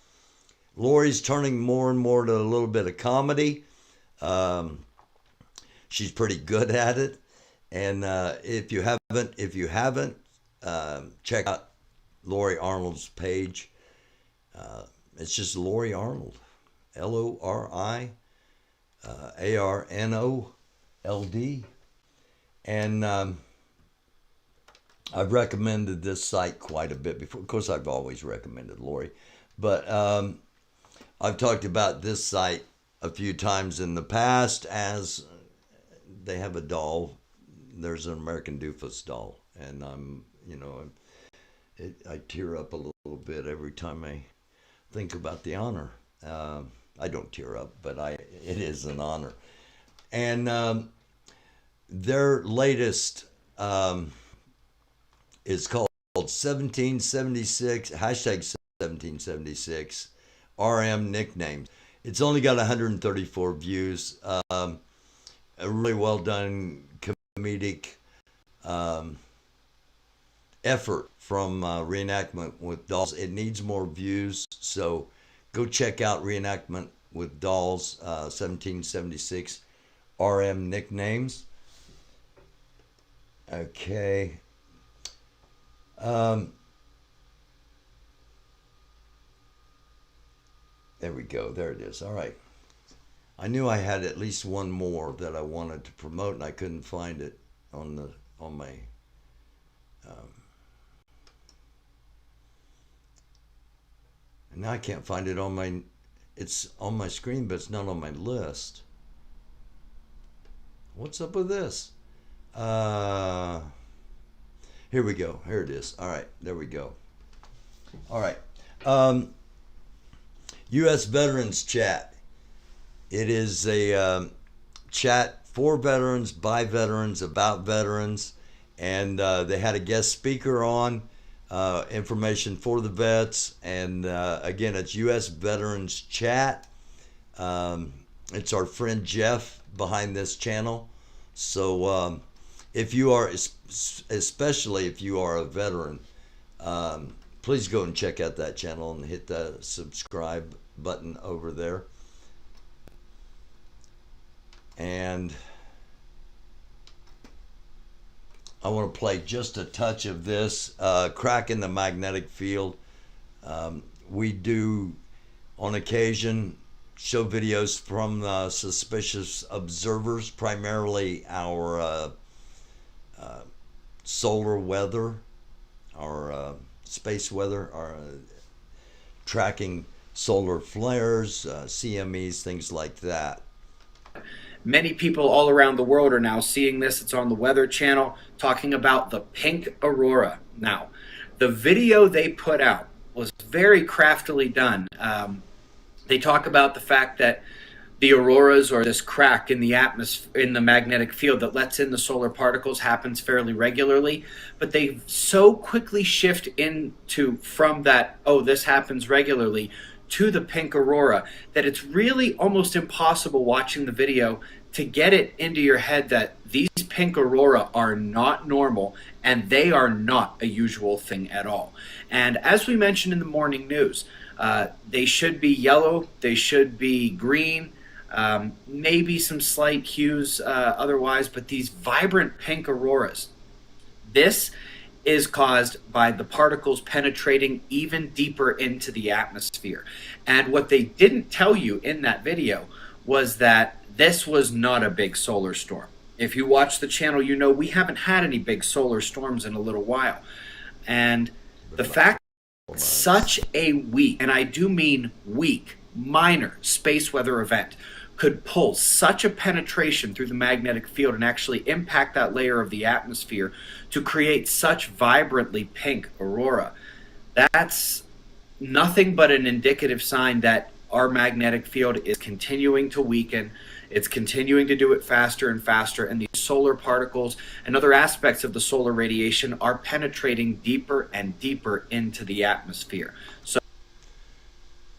Lori's turning more and more to a little bit of comedy. She's pretty good at it. And if you haven't, check out Lori Arnold's page. It's just Lori Arnold, LORI-ARNOLD. And I've recommended this site quite a bit before. Of course, I've always recommended Lori, but I've talked about this site a few times in the past, as they have a doll. There's an americandufus doll, and I tear up a little bit every time I think about the honor. I don't tear up, but it is an honor. And their latest is called 1776, hashtag 1776 RM nicknames. It's only got 134 views. A really well done comedic effort from Reenactment with Dolls. It needs more views, so go check out Reenactment with Dolls, 1776 RM nicknames. Okay. There we go. There it is. All right. I knew I had at least one more that I wanted to promote, and I couldn't find it on my and now I can't find it on my. It's on my screen, but it's not on my list. What's up with this? Here we go. Here it is. All right. There we go. All right. U.S. Veterans Chat. It is a chat for veterans, by veterans, about veterans. And they had a guest speaker on, information for the vets. And again, it's U.S. Veterans Chat. It's our friend Jeff behind this channel. So if you are, especially if you are a veteran, please go and check out that channel and hit the subscribe button over there. And I want to play just a touch of this, Crack in the Magnetic Field. We do, on occasion, show videos from suspicious observers, primarily our solar weather, our space weather, our tracking solar flares, CMEs, things like that. Many people all around the world are now seeing this. It's on the Weather Channel, talking about the pink aurora. Now, the video they put out was very craftily done. They talk about the fact that the auroras, or this crack in the atmosphere, in the magnetic field that lets in the solar particles, happens fairly regularly. But they so quickly shift from that, oh, this happens regularly, to the pink aurora, that it's really almost impossible watching the video to get it into your head that these pink aurora are not normal, and they are not a usual thing at all. And as we mentioned in the morning news, they should be yellow, they should be green, maybe some slight hues otherwise, but these vibrant pink auroras, this is caused by the particles penetrating even deeper into the atmosphere. And what they didn't tell you in that video was that this was not a big solar storm. If you watch the channel, you know we haven't had any big solar storms in a little while. And the fact that such a weak, and I do mean weak, minor space weather event could pull such a penetration through the magnetic field and actually impact that layer of the atmosphere to create such vibrantly pink aurora, that's nothing but an indicative sign that our magnetic field is continuing to weaken. It's continuing to do it faster and faster, and these solar particles and other aspects of the solar radiation are penetrating deeper and deeper into the atmosphere.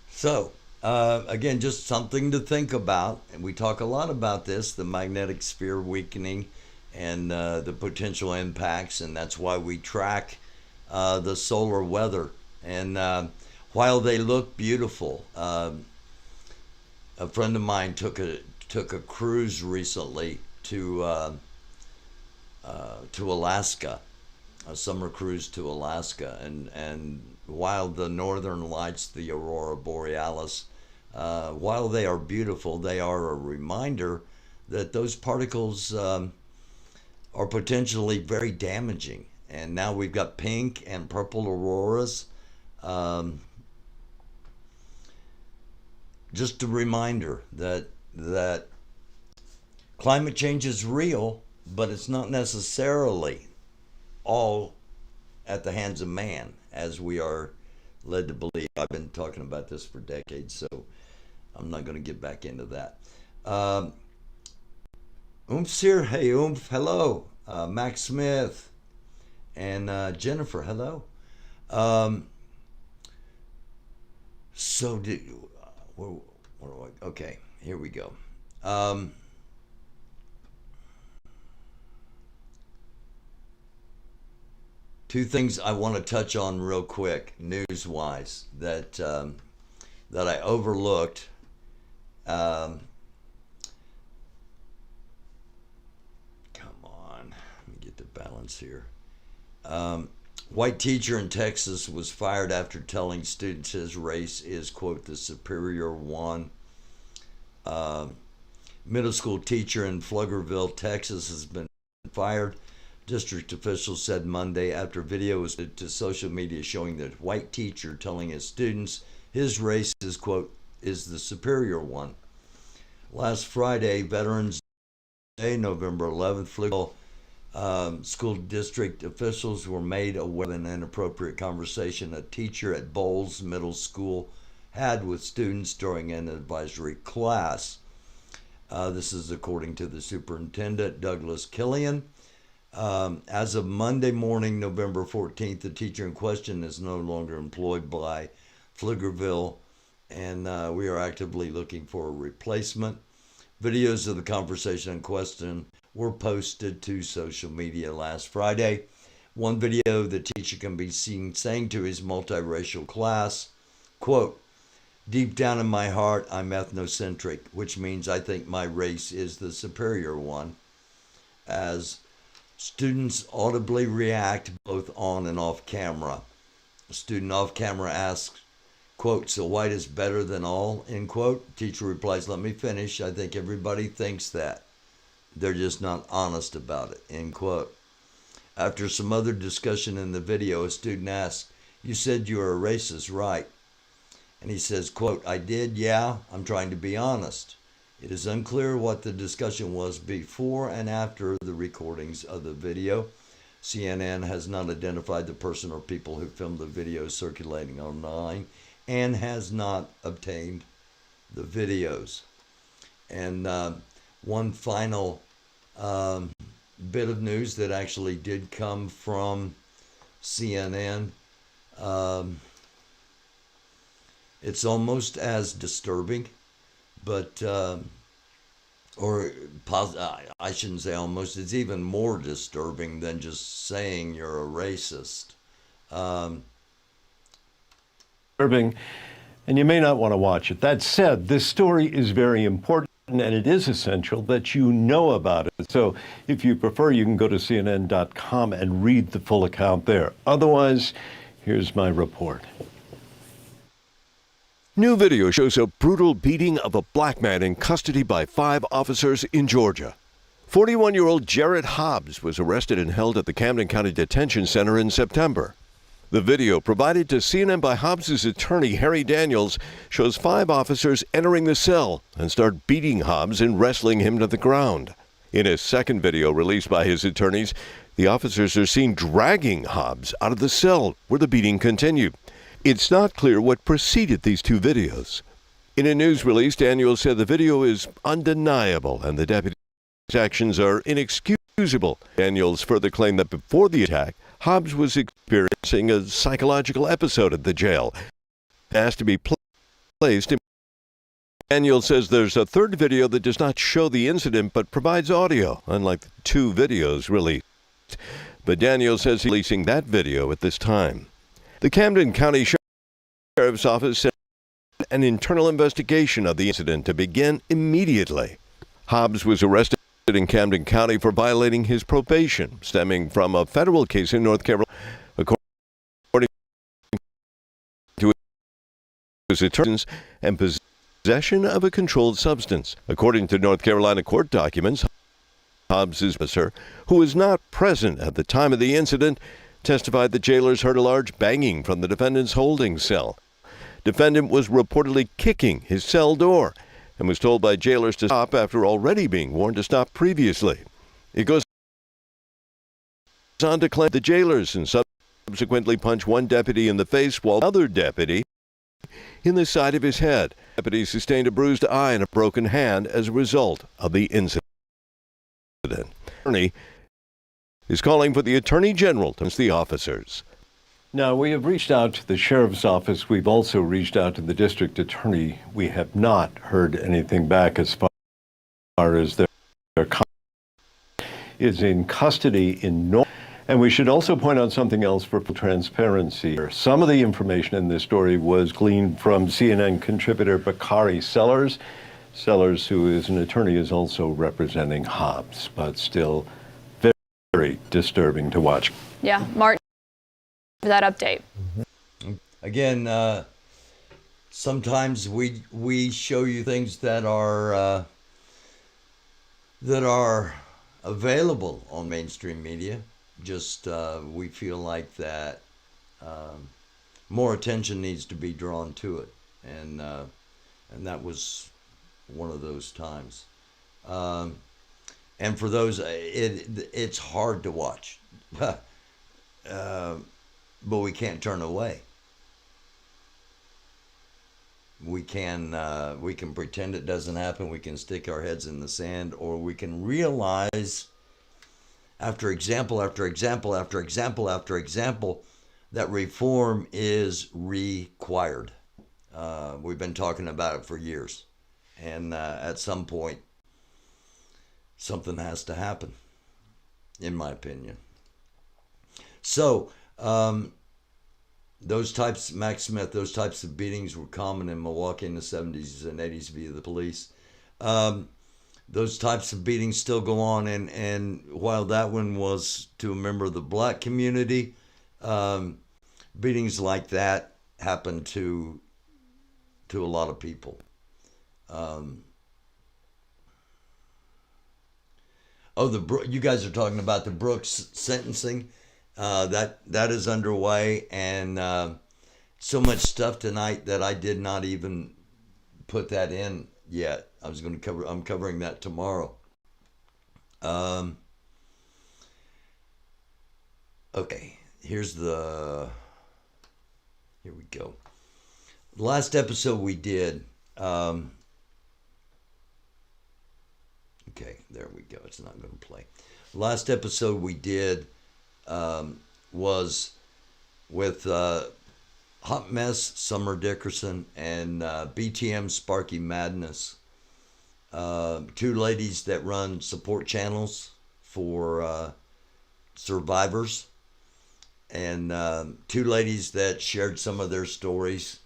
So, again, just something to think about. And we talk a lot about this, the magnetic sphere weakening and the potential impacts. And that's why we track the solar weather. And while they look beautiful, a friend of mine took a cruise recently to Alaska, a summer cruise to Alaska, and while the northern lights, the aurora borealis, while they are beautiful, they are a reminder that those particles are potentially very damaging. And now we've got pink and purple auroras. Just a reminder that climate change is real, but it's not necessarily all at the hands of man, as we are led to believe. I've been talking about this for decades, so I'm not going to get back into that. Oomp's here. Hey, Oomph. Hello. Max Smith and Jennifer. Hello. So did okay, here we go. Two things I want to touch on real quick, news-wise, that I overlooked. Come on, let me get the balance here. White teacher in Texas was fired after telling students his race is, quote, the superior one. Middle school teacher in Pflugerville, Texas has been fired. District officials said Monday after video was put to social media showing that white teacher telling his students his race is, quote, is the superior one. Last Friday, Veterans Day, November 11th, Pflugerville school district officials were made aware of an inappropriate conversation a teacher at Bowles Middle School had with students during an advisory class. This is according to the superintendent, Douglas Killian. As of Monday morning, November 14th, the teacher in question is no longer employed by Pflugerville, and we are actively looking for a replacement. Videos of the conversation in question were posted to social media last Friday. One video, the teacher can be seen saying to his multiracial class, quote, deep down in my heart, I'm ethnocentric, which means I think my race is the superior one, as students audibly react both on and off camera. A student off camera asks, quote, so white is better than all, end quote. Teacher replies, let me finish. I think everybody thinks that. They're just not honest about it, end quote. After some other discussion in the video, a student asks, you said you were a racist, right? And he says, quote, I did, yeah, I'm trying to be honest. It is unclear what the discussion was before and after the recordings of the video. CNN has not identified the person or people who filmed the video circulating online and has not obtained the videos. And one final bit of news that actually did come from CNN. It's almost as disturbing, but or I shouldn't say almost, it's even more disturbing than just saying you're a racist. Um, Disturbing, and you may not want to watch it. That said, this story is very important, and it is essential that you know about it. So if you prefer, you can go to CNN.com and read the full account there. Otherwise, here's my report. New video shows a brutal beating of a black man in custody by 5 officers in Georgia. 41-year-old Jarrett Hobbs was arrested and held at the Camden County Detention Center in September. The video provided to CNN by Hobbs' attorney, Harry Daniels, shows 5 officers entering the cell and start beating Hobbs and wrestling him to the ground. In a second video released by his attorneys, the officers are seen dragging Hobbs out of the cell where the beating continued. It's not clear what preceded these 2 videos. In a news release, Daniels said the video is undeniable and the deputy's actions are inexcusable. Daniels further claimed that before the attack, Hobbs was experiencing a psychological episode at the jail, asked to be placed in. Daniels says there's a third video that does not show the incident but provides audio, unlike the 2 videos released. But Daniels says he's releasing that video at this time. The Camden County Sheriff's Office said an internal investigation of the incident to begin immediately. Hobbs was arrested in Camden County for violating his probation, stemming from a federal case in North Carolina. According to his attorneys, and possession of a controlled substance. According to North Carolina court documents, Hobbs' officer, who was not present at the time of the incident, testified the jailers heard a large banging from the defendant's holding cell. Defendant was reportedly kicking his cell door and was told by jailers to stop after already being warned to stop previously. It goes on to claim the jailers and subsequently punched one deputy in the face while another deputy in the side of his head. Deputy sustained a bruised eye and a broken hand as a result of the incident. Attorney is calling for the Attorney General to the officers. Now, we have reached out to the Sheriff's Office. We've also reached out to the District Attorney. We have not heard anything back as far as their is in custody in North. And we should also point out something else for transparency. Some of the information in this story was gleaned from CNN contributor Bakari Sellers. Sellers, who is an attorney, is also representing Hobbs, but still very disturbing to watch. Yeah, Martin, for that update. Again, sometimes we show you things that are available on mainstream media. Just we feel like that more attention needs to be drawn to it, and that was one of those times. And for those, it's hard to watch, but we can't turn away. We can pretend it doesn't happen. We can stick our heads in the sand, or we can realize, after example after example after example after example, that reform is required. We've been talking about it for years, and at some point, something has to happen, in my opinion. So, those types, Max Smith, those types of beatings were common in Milwaukee in the 70s and 80s via the police. Those types of beatings still go on, and while that one was to a member of the black community, beatings like that happen to a lot of people. You guys are talking about the Brooks sentencing. That is underway, and so much stuff tonight that I did not even put that in yet. I'm covering that tomorrow. Okay, here we go. The last episode we did, okay, there we go. It's not going to play. Last episode we did was with Hot Mess, Summer Dickerson, and BTM Sparky Madness. two ladies that run support channels for survivors, and two ladies that shared some of their stories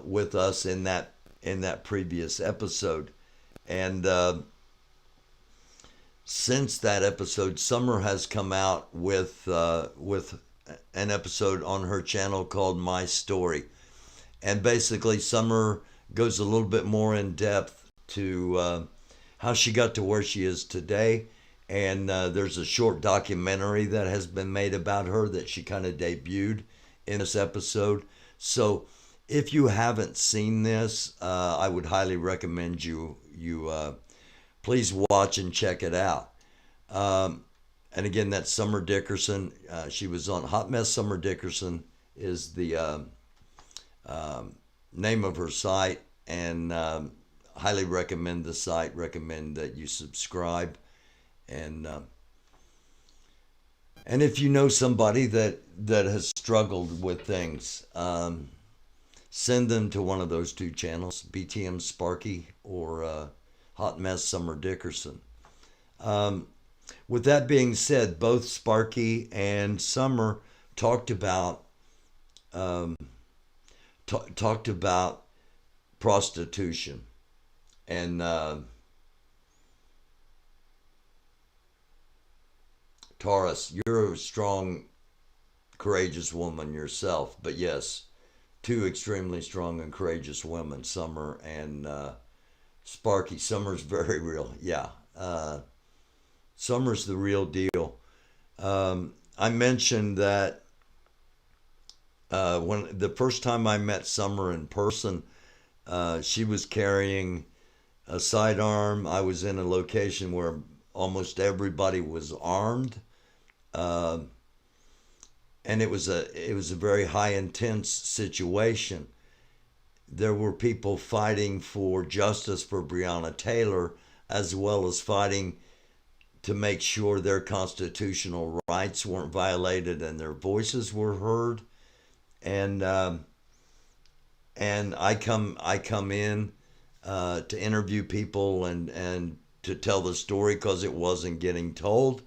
with us in that previous episode. And since that episode, Summer has come out with an episode on her channel called My Story, and basically Summer goes a little bit more in depth to how she got to where she is today. And there's a short documentary that has been made about her that she kind of debuted in this episode. So if you haven't seen this, I would highly recommend you please watch and check it out. And again, that's Summer Dickerson. She was on Hot Mess. Summer Dickerson is the name of her site, and highly recommend the site. Recommend that you subscribe. And if you know somebody that has struggled with things, send them to one of those two channels, BTM Sparky or Hot Mess Summer Dickerson. With that being said, both Sparky and Summer talked about prostitution, and Taurus, you're a strong, courageous woman yourself. But yes, two extremely strong and courageous women, Summer and Sparky. Summer's very real. Yeah. Summer's the real deal. I mentioned that when the first time I met Summer in person, she was carrying a sidearm. I was in a location where almost everybody was armed. And it was a very high intense situation. There were people fighting for justice for Breonna Taylor, as well as fighting to make sure their constitutional rights weren't violated and their voices were heard. And I come in to interview people and to tell the story because it wasn't getting told.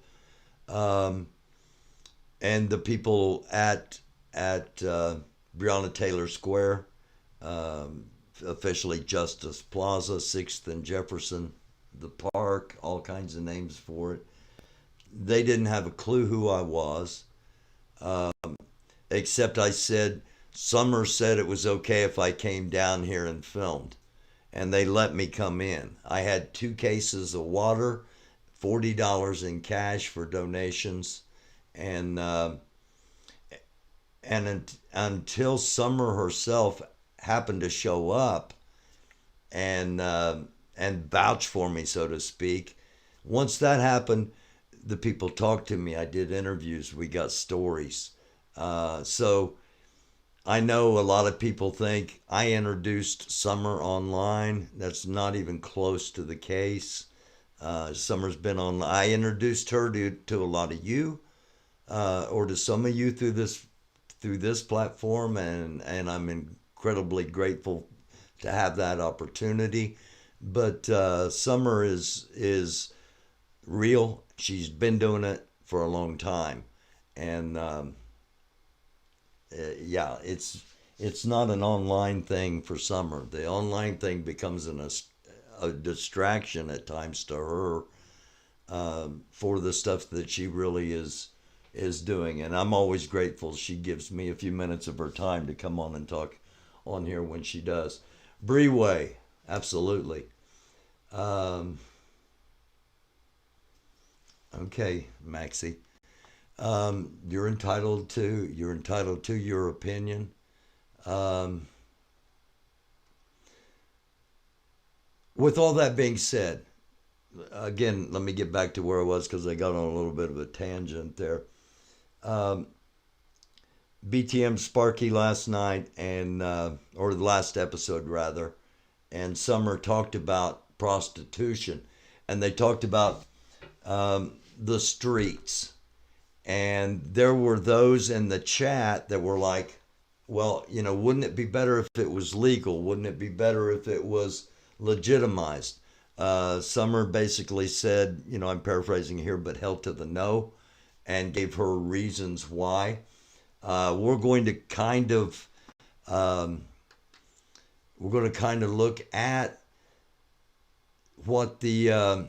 And the people at Breonna Taylor Square, officially Justice Plaza, 6th and Jefferson, the park, all kinds of names for it. They didn't have a clue who I was, except I said, Summer said it was okay if I came down here and filmed. And they let me come in. I had 2 cases of water, $40 in cash for donations, and until Summer herself happened to show up and vouch for me, so to speak. Once that happened, the people talked to me. I did interviews. We got stories. So I know a lot of people think I introduced Summer online. That's not even close to the case. Summer's been on. I introduced her to a lot of you, or to some of you through this platform, and I'm incredibly grateful to have that opportunity. But Summer is real. She's been doing it for a long time, and yeah, it's not an online thing for Summer. The online thing becomes a distraction at times to her for the stuff that she really is doing. And I'm always grateful she gives me a few minutes of her time to come on and talk on here when she does. Breeway, absolutely. Okay, Maxie. You're entitled to your opinion. With all that being said, again, let me get back to where I was because I got on a little bit of a tangent there. BTM Sparky last night, and or the last episode rather, and Summer talked about prostitution, and they talked about the streets. And there were those in the chat that were like, well, wouldn't it be better if it was legal? Wouldn't it be better if it was legitimized? Summer basically said, I'm paraphrasing here, but held to the no, and gave her reasons why. We're going to kind of look at what the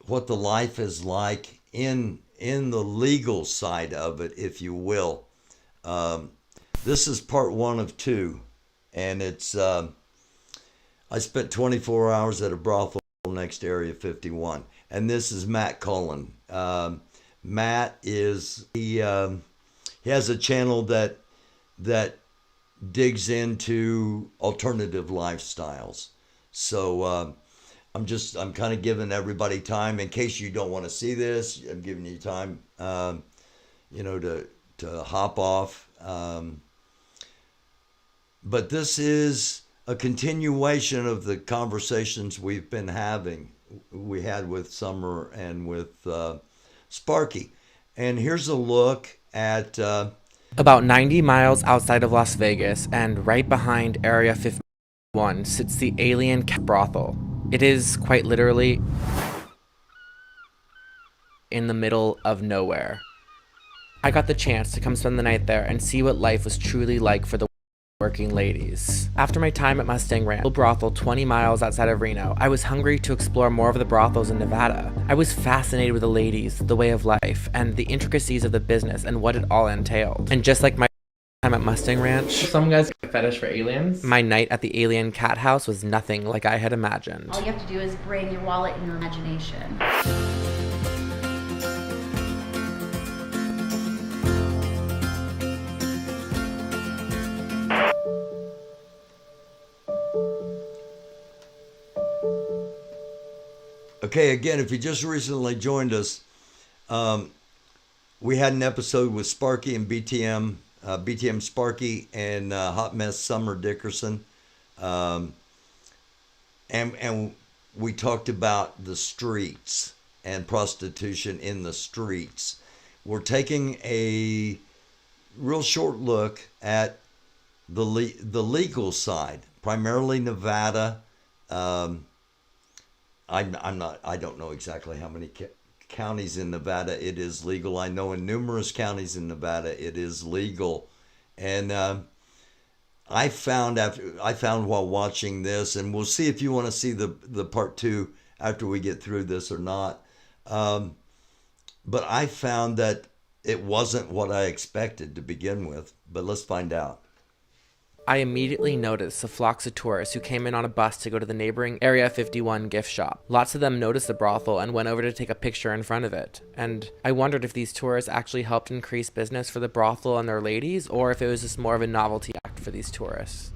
life is like in the legal side of it, if you will. This is part 1 of 2, and it's I spent 24 hours at a brothel next to Area 51, and this is Matt Cullen. Matt is he has a channel that digs into alternative lifestyles. So I'm kind of giving everybody time in case you don't want to see this. I'm giving you time, to hop off. But this is a continuation of the conversations we had with Summer and with Sparky. And here's a look at About 90 miles outside of Las Vegas and right behind Area 51 sits the Alien Brothel. It is quite literally in the middle of nowhere. I got the chance to come spend the night there and see what life was truly like for the working ladies. After my time at Mustang Ranch, a brothel 20 miles outside of Reno, I was hungry to explore more of the brothels in Nevada. I was fascinated with the ladies, the way of life, and the intricacies of the business and what it all entailed. And just like my time at Mustang Ranch, some guys get a fetish for aliens. My night at the Alien Cat House was nothing like I had imagined. All you have to do is bring your wallet and your imagination. Okay, again, if you just recently joined us, we had an episode with Sparky and BTM Sparky and Hot Mess Summer Dickerson. And we talked about the streets and prostitution in the streets. We're taking a real short look at the legal side, primarily Nevada. I don't know exactly how many counties in Nevada it is legal. I know in numerous counties in Nevada it is legal, and I found while watching this, and we'll see if you want to see the part 2 after we get through this or not. But I found that it wasn't what I expected to begin with. But let's find out. I immediately noticed the flocks of tourists who came in on a bus to go to the neighboring Area 51 gift shop. Lots of them noticed the brothel and went over to take a picture in front of it. And I wondered if these tourists actually helped increase business for the brothel and their ladies, or if it was just more of a novelty act for these tourists.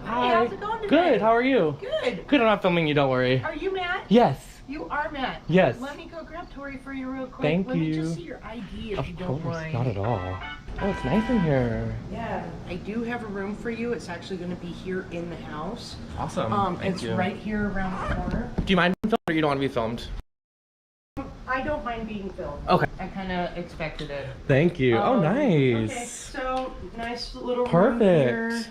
Hi, how's it going today? Good, how are you? Good. Good, I'm not filming you, don't worry. Are you Matt? Yes. You are Matt? Yes. Let me go grab Tori for you real quick. Thank Let you. me just see your ID if you don't mind. Not at all. Oh, it's nice in here. Yeah, I do have a room for you. It's actually going to be here in the house. Awesome. Thank it's you. right here around the corner. Do you mind being filmed or you don't want to be filmed? I don't mind being filmed. Okay. I kind of expected it. Thank you. Oh, nice. Okay, so nice little Perfect. room here.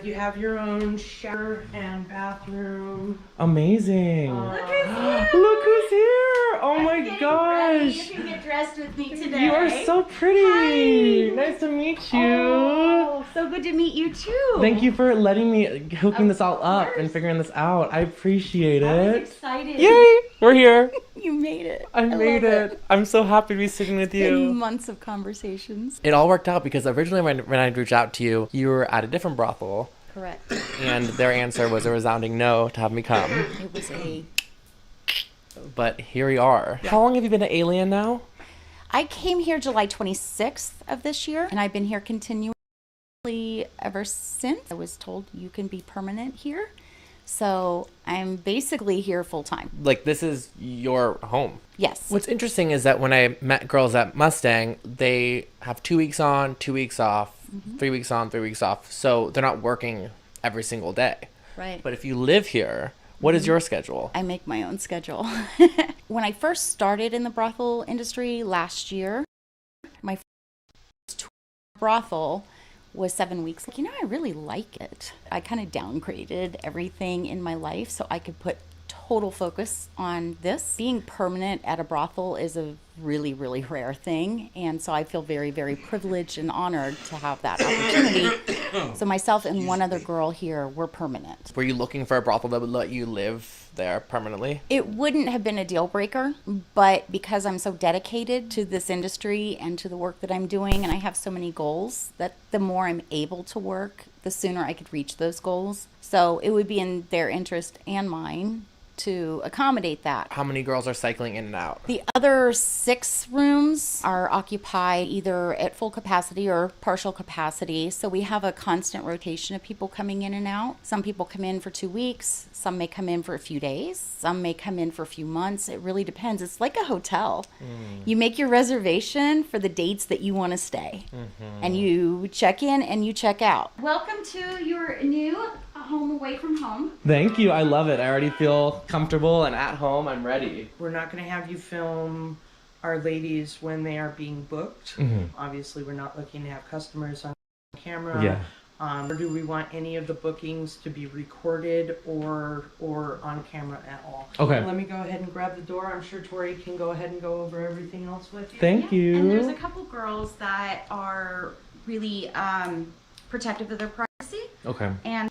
You have your own shower and bathroom. Amazing. Look who's here! Look who's here! Oh my Getting gosh! ready. You can get dressed with me today. You are so pretty. Hi. Nice to meet you. Oh, so good to meet you too. Thanking you for letting me hooking Of this all up and course. figuring this out. I appreciate I was it. excited. Yay! We're here. You made it. I made love it. I'm so happy to be sitting with Been you. months of conversations. It all worked out because originally when I reached out to you, you were at a different brothel. Correct. And their answer was a resounding no to have me come. It was a... But here we are. How long have you been at Alien now? I came here July 26th of this year, and I've been here continually ever since. I was told you can be permanent here. So I'm basically here full time. Like, this is your home. Yes. What's interesting is that when I met girls at Mustang, they have 2 weeks on, 2 weeks off, 3 weeks on, 3 weeks off. So they're not working every single day. Right. But if you live here, what is your schedule? I make my own schedule. When I first started in the brothel industry last year, my first brothel was 7 weeks. You know, I really like it. I kind of downgraded everything in my life so I could put total focus on this. Being permanent at a brothel is a really, really rare thing. And so I feel very, very privileged and honored to have that opportunity. So myself and one other girl here, we're permanent. Were you looking for a brothel that would let you live there permanently? It wouldn't have been a deal breaker, but because I'm so dedicated to this industry and to the work that I'm doing, and I have so many goals, that the more I'm able to work, the sooner I could reach those goals. So it would be in their interest and mine to accommodate that. How many girls are cycling in and out? The other 6 rooms are occupied either at full capacity or partial capacity. So we have a constant rotation of people coming in and out. Some people come in for 2 weeks. Some may come in for a few days. Some may come in for a few months. It really depends. It's like a hotel. You make your reservation for the dates that you want to stay. And you check in and you check out. Welcome to your new home away from home. Thank you. I love it. I already feel comfortable and at home. I'm ready. We're not going to have you film our ladies when they are being booked. Obviously, we're not looking to have customers on camera. Yeah. Or do we want any of the bookings to be recorded or on camera at all? Okay. Let me go ahead and grab the door. I'm sure Tori can go ahead and go over everything else with you. Thank you. And there's a couple girls that are really protective of their privacy. Okay. And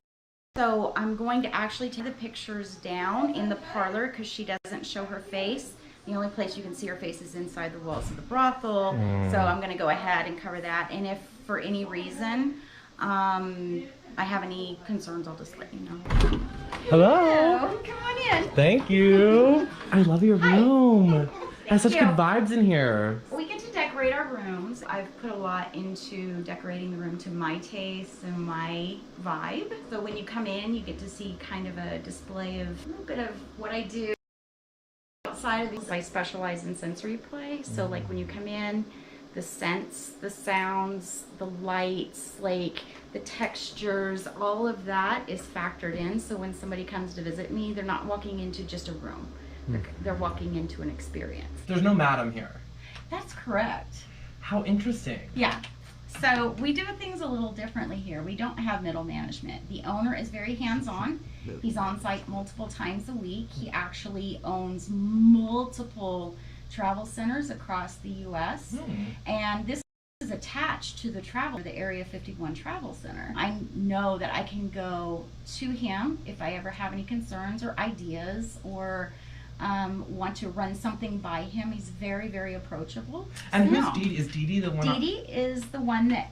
so I'm going to actually take the pictures down in the parlor because she doesn't show her face. The only place you can see her face is inside the walls of the brothel. So I'm going to go ahead and cover that. And if for any reason I have any concerns, I'll just let you know. Hello. Come on in. Thank you. I love your room. It has such you. good vibes in here. We get to decorate our rooms. I've put a lot into decorating the room to my taste and my vibe. So when you come in, you get to see kind of a display of a little bit of what I do. Outside of these, I specialize in sensory play. So like when you come in, the scents, the sounds, the lights, like the textures, all of that is factored in. So when somebody comes to visit me, they're not walking into just a room. They're walking into an experience. There's no madam here. That's correct. How interesting. Yeah. So we do things a little differently here. We don't have middle management. The owner is very hands-on. He's on site multiple times a week. He actually owns multiple travel centers across the U.S. And this is attached to the Area 51 Travel Center. I know that I can go to him if I ever have any concerns or ideas or want to run something by him. He's very, very approachable. And So who's Dee Dee? Is Dee Dee the one? Dee Dee is the one that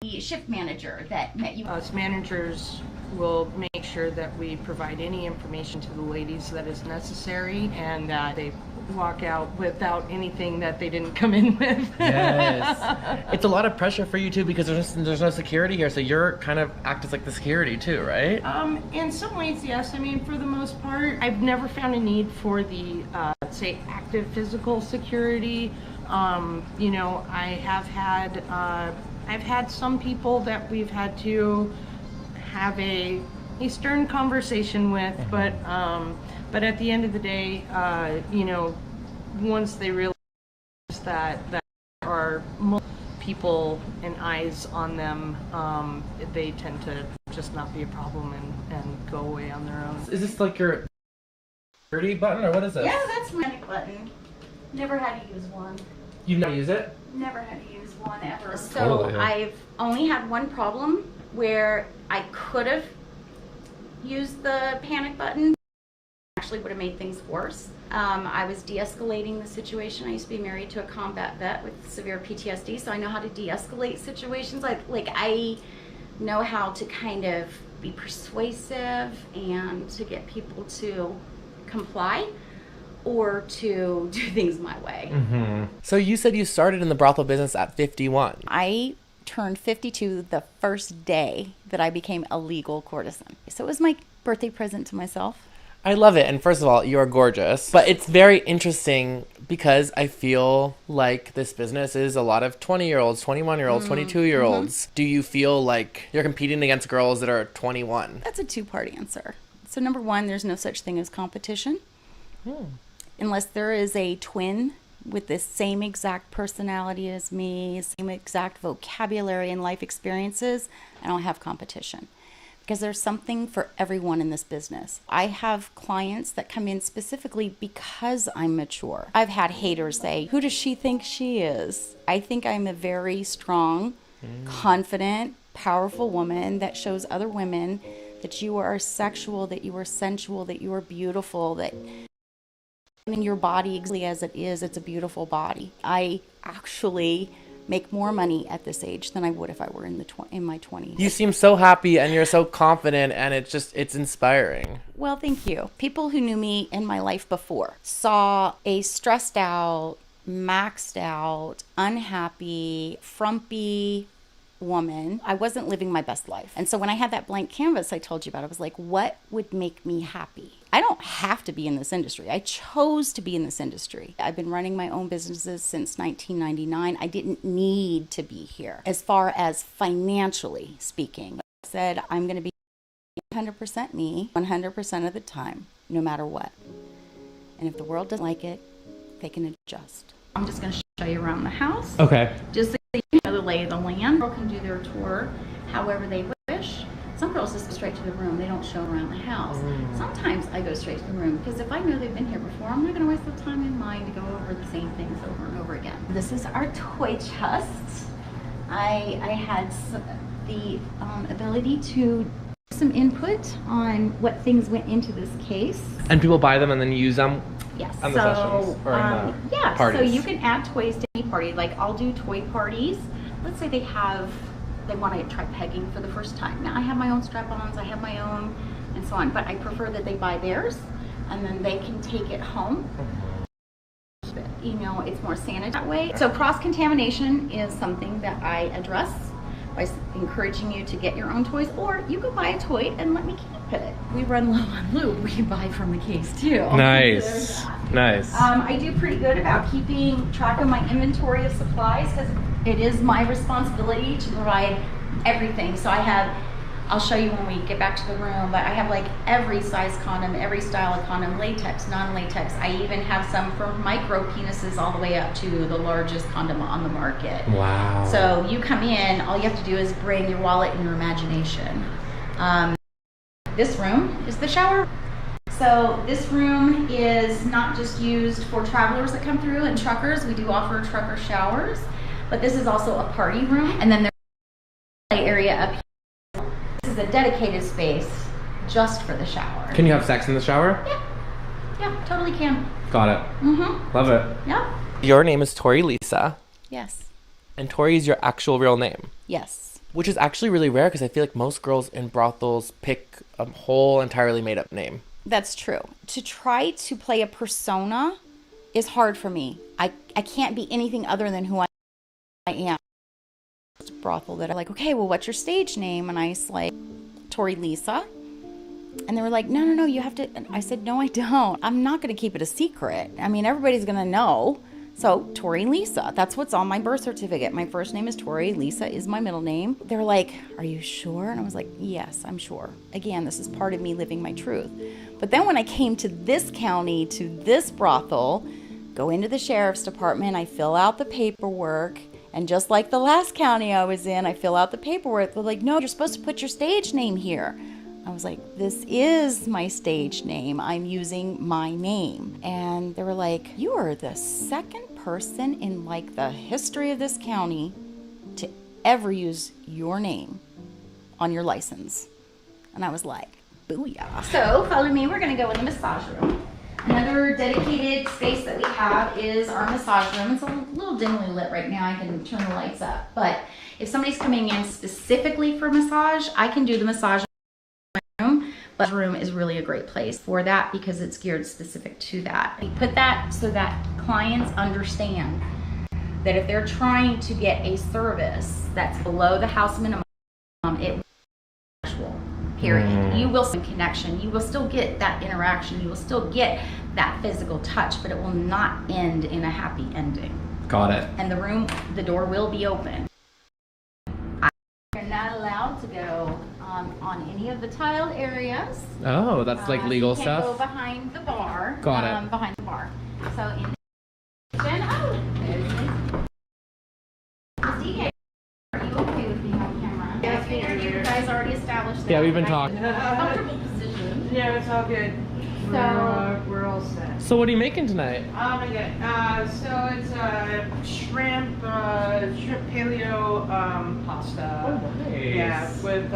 the shift manager that met you. Us managers will make sure that we provide any information to the ladies that is necessary and that they walk out without anything that they didn't come in with. Yes. It's a lot of pressure for you too because there's no security here, so you're kind of act as like the security too, right? In some ways, yes. I mean, for the most part, I've never found a need for the, say, active physical security. You know, I've had some people that we've had to have a stern conversation with, but at the end of the day, you know, once they realize that there are multiple people and eyes on them, they tend to just not be a problem and go away on their own. Is this like your security button or what is this? Yeah, that's my panic button. Never had to use one. You've never used it? Never had to use one ever. So Totally, yeah. I've only had one problem where I could have used the panic button. Actually would have made things worse. I was de-escalating the situation. I used to be married to a combat vet with severe PTSD, so I know how to de-escalate situations. I know how to kind of be persuasive and to get people to comply or to do things my way. So you said you started in the brothel business at 51. I turned 52 the first day that I became a legal courtesan. So it was my birthday present to myself. I love it. And first of all, you are gorgeous. But it's very interesting because I feel like this business is a lot of 20-year-olds, 21-year-olds, 22-year-olds. Do you feel like you're competing against girls that are 21? That's a two-part answer. So number one, there's no such thing as competition. Unless there is a twin with the same exact personality as me, same exact vocabulary and life experiences, I don't have competition. Because there's something for everyone in this business. I have clients that come in specifically because I'm mature. I've had haters say, who does she think she is? I think I'm a very strong, confident, powerful woman that shows other women that you are sexual, that you are sensual, that you are beautiful, that in your body exactly as it is, it's a beautiful body. I actually make more money at this age than I would if I were in my 20s. You seem so happy and you're so confident, and it's inspiring. Well, thank you. People who knew me in my life before saw a stressed out, maxed out, unhappy, frumpy woman. I wasn't living my best life. And so when I had that blank canvas I told you about, I was like, what would make me happy? I don't have to be in this industry. I chose to be in this industry. I've been running my own businesses since 1999. I didn't need to be here. As far as financially speaking, I said, I'm going to be 100% me 100% of the time, no matter what. And if the world doesn't like it, they can adjust. I'm just going to show you around the house. Okay. Just so you know the lay of the land. Girl can do their tour however they wish. Some girls just go straight to the room. They don't show around the house. Sometimes I go straight to the room because if I know they've been here before, I'm not going to waste the time in mind to go over the same things over and over again. This is our toy chest. I had the ability to some input on what things went into this case. And people buy them and then use them. Yes. On the sessions or in the parties. So you can add toys to any party. Like I'll do toy parties. Let's say they want to try pegging for the first time. Now I have my own strap-ons, I have my own, and so on. But I prefer that they buy theirs, and then they can take it home. You know, it's more sanitary that way. So cross-contamination is something that I address by encouraging you to get your own toys, or you can buy a toy and let me keep it. We run low on lube. We can buy from the case too. Nice. Nice. I do pretty good about keeping track of my inventory of supplies because it is my responsibility to provide everything. So I'll show you when we get back to the room, but I have like every size condom, every style of condom, latex, non-latex. I even have some from micro penises all the way up to the largest condom on the market. Wow. So you come in, all you have to do is bring your wallet and your imagination. This room is the shower. So this room is not just used for travelers that come through and truckers. We do offer trucker showers, but this is also a party room. And then there's a play area up here. This is a dedicated space just for the shower. Can you have sex in the shower? Yeah, totally can. Got it. Love it. Yep. Your name is Tori Lisa. Yes. And Tori is your actual real name. Yes. Which is actually really rare because I feel like most girls in brothels pick a whole entirely made up name. That's true. To try to play a persona is hard for me. I can't be anything other than who I am. It's a brothel that I'm like, okay, well, what's your stage name? And I was like, Tori Lisa. And they were like, no, you have to. And I said, no, I don't. I'm not going to keep it a secret. I mean, everybody's going to know. So Tori Lisa, that's what's on my birth certificate. My first name is Tori, Lisa is my middle name. They were like, are you sure? And I was like, yes, I'm sure. Again, this is part of me living my truth. But then when I came to this county, to this brothel, go into the sheriff's department, I fill out the paperwork. And just like the last county I was in, I fill out the paperwork. They're like, no, you're supposed to put your stage name here. I was like, this is my stage name. I'm using my name. And they were like, you are the second person in like the history of this county to ever use your name on your license. And I was like, booyah. So follow me, we're gonna go in the massage room. Another dedicated space that we have is our massage room. It's a little dimly lit right now. I can turn the lights up. But if somebody's coming in specifically for massage, I can do the massage room. But the room is really a great place for that because it's geared specific to that. We put that so that clients understand that if they're trying to get a service that's below the house minimum, it will period. You will see connection. You will still get that interaction. You will still get that physical touch, but it will not end in a happy ending. Got it. And the door will be open. You're not allowed to go on any of the tiled areas. Oh, that's like legal you can't stuff? go behind the bar. Got it. Behind the bar. So in the kitchen, much. Yeah, we've been talking. Comfortable position. Yeah, it's all good. We're all set. So what are you making tonight? Oh my god. So it's shrimp paleo pasta. Oh, nice. Yeah, with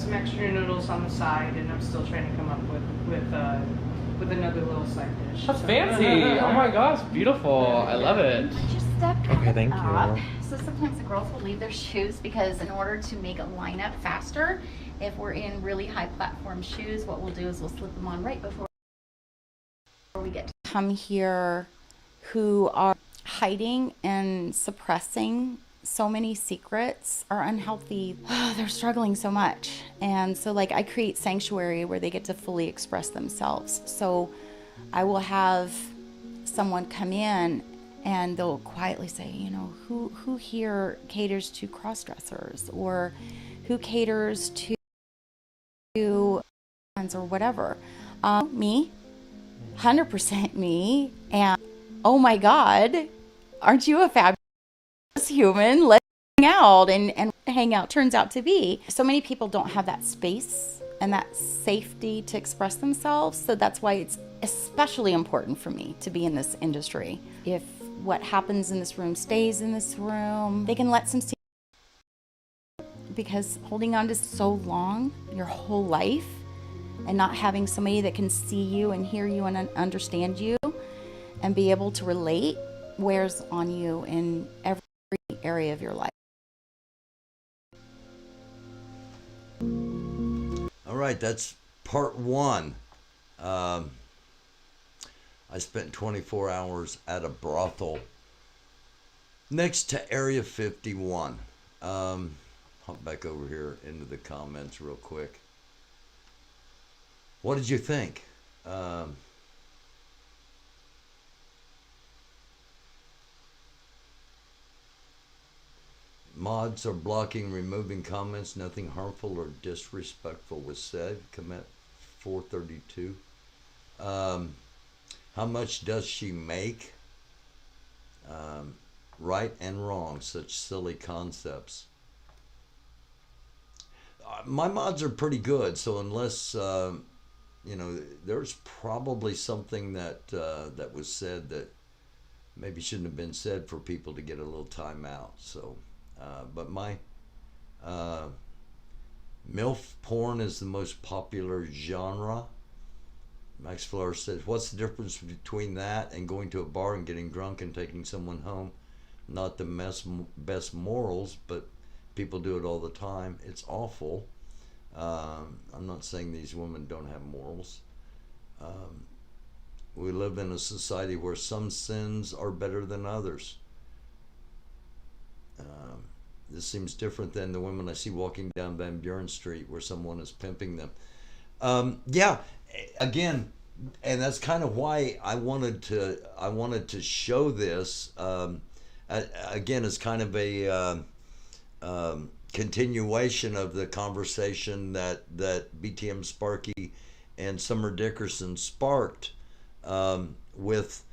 some extra noodles on the side, and I'm still trying to come up with another little side dish. That's fancy. Oh my gosh, beautiful. I love it. Just step Okay, thank up. you. So sometimes the girls will leave their shoes because in order to make a lineup faster, if we're in really high platform shoes, what we'll do is we'll slip them on right before we get to come here, who are hiding and suppressing so many secrets, are unhealthy. They're struggling so much. And so like I create sanctuary where they get to fully express themselves. So I will have someone come in and they'll quietly say, you know, who here caters to cross-dressers, or who caters to or whatever. Me, 100% me. And oh my God, aren't you a fabulous human? Let's hang out and hang out turns out to be. So many people don't have that space and that safety to express themselves. So that's why it's especially important for me to be in this industry. If what happens in this room stays in this room, they can let some secrets, because holding on to so long, your whole life, and not having somebody that can see you and hear you and understand you and be able to relate wears on you in every area of your life. All right, that's part one. I spent 24 hours at a brothel next to Area 51. Hop back over here into the comments real quick. What did you think? Mods are blocking, removing comments. Nothing harmful or disrespectful was said. Comment 432. How much does she make? Right and wrong, such silly concepts. My mods are pretty good, so unless you know, there's probably something that that was said that maybe shouldn't have been said for people to get a little time out. So, but my MILF porn is the most popular genre. Max Fleur says, what's the difference between that and going to a bar and getting drunk and taking someone home? Not the best morals, but people do it all the time. It's awful. I'm not saying these women don't have morals. We live in a society where some sins are better than others. This seems different than the women I see walking down Van Buren Street where someone is pimping them. Yeah, again, and that's kind of why I wanted to show this again as kind of a continuation of the conversation that BTM Sparky and Summer Dickerson sparked with,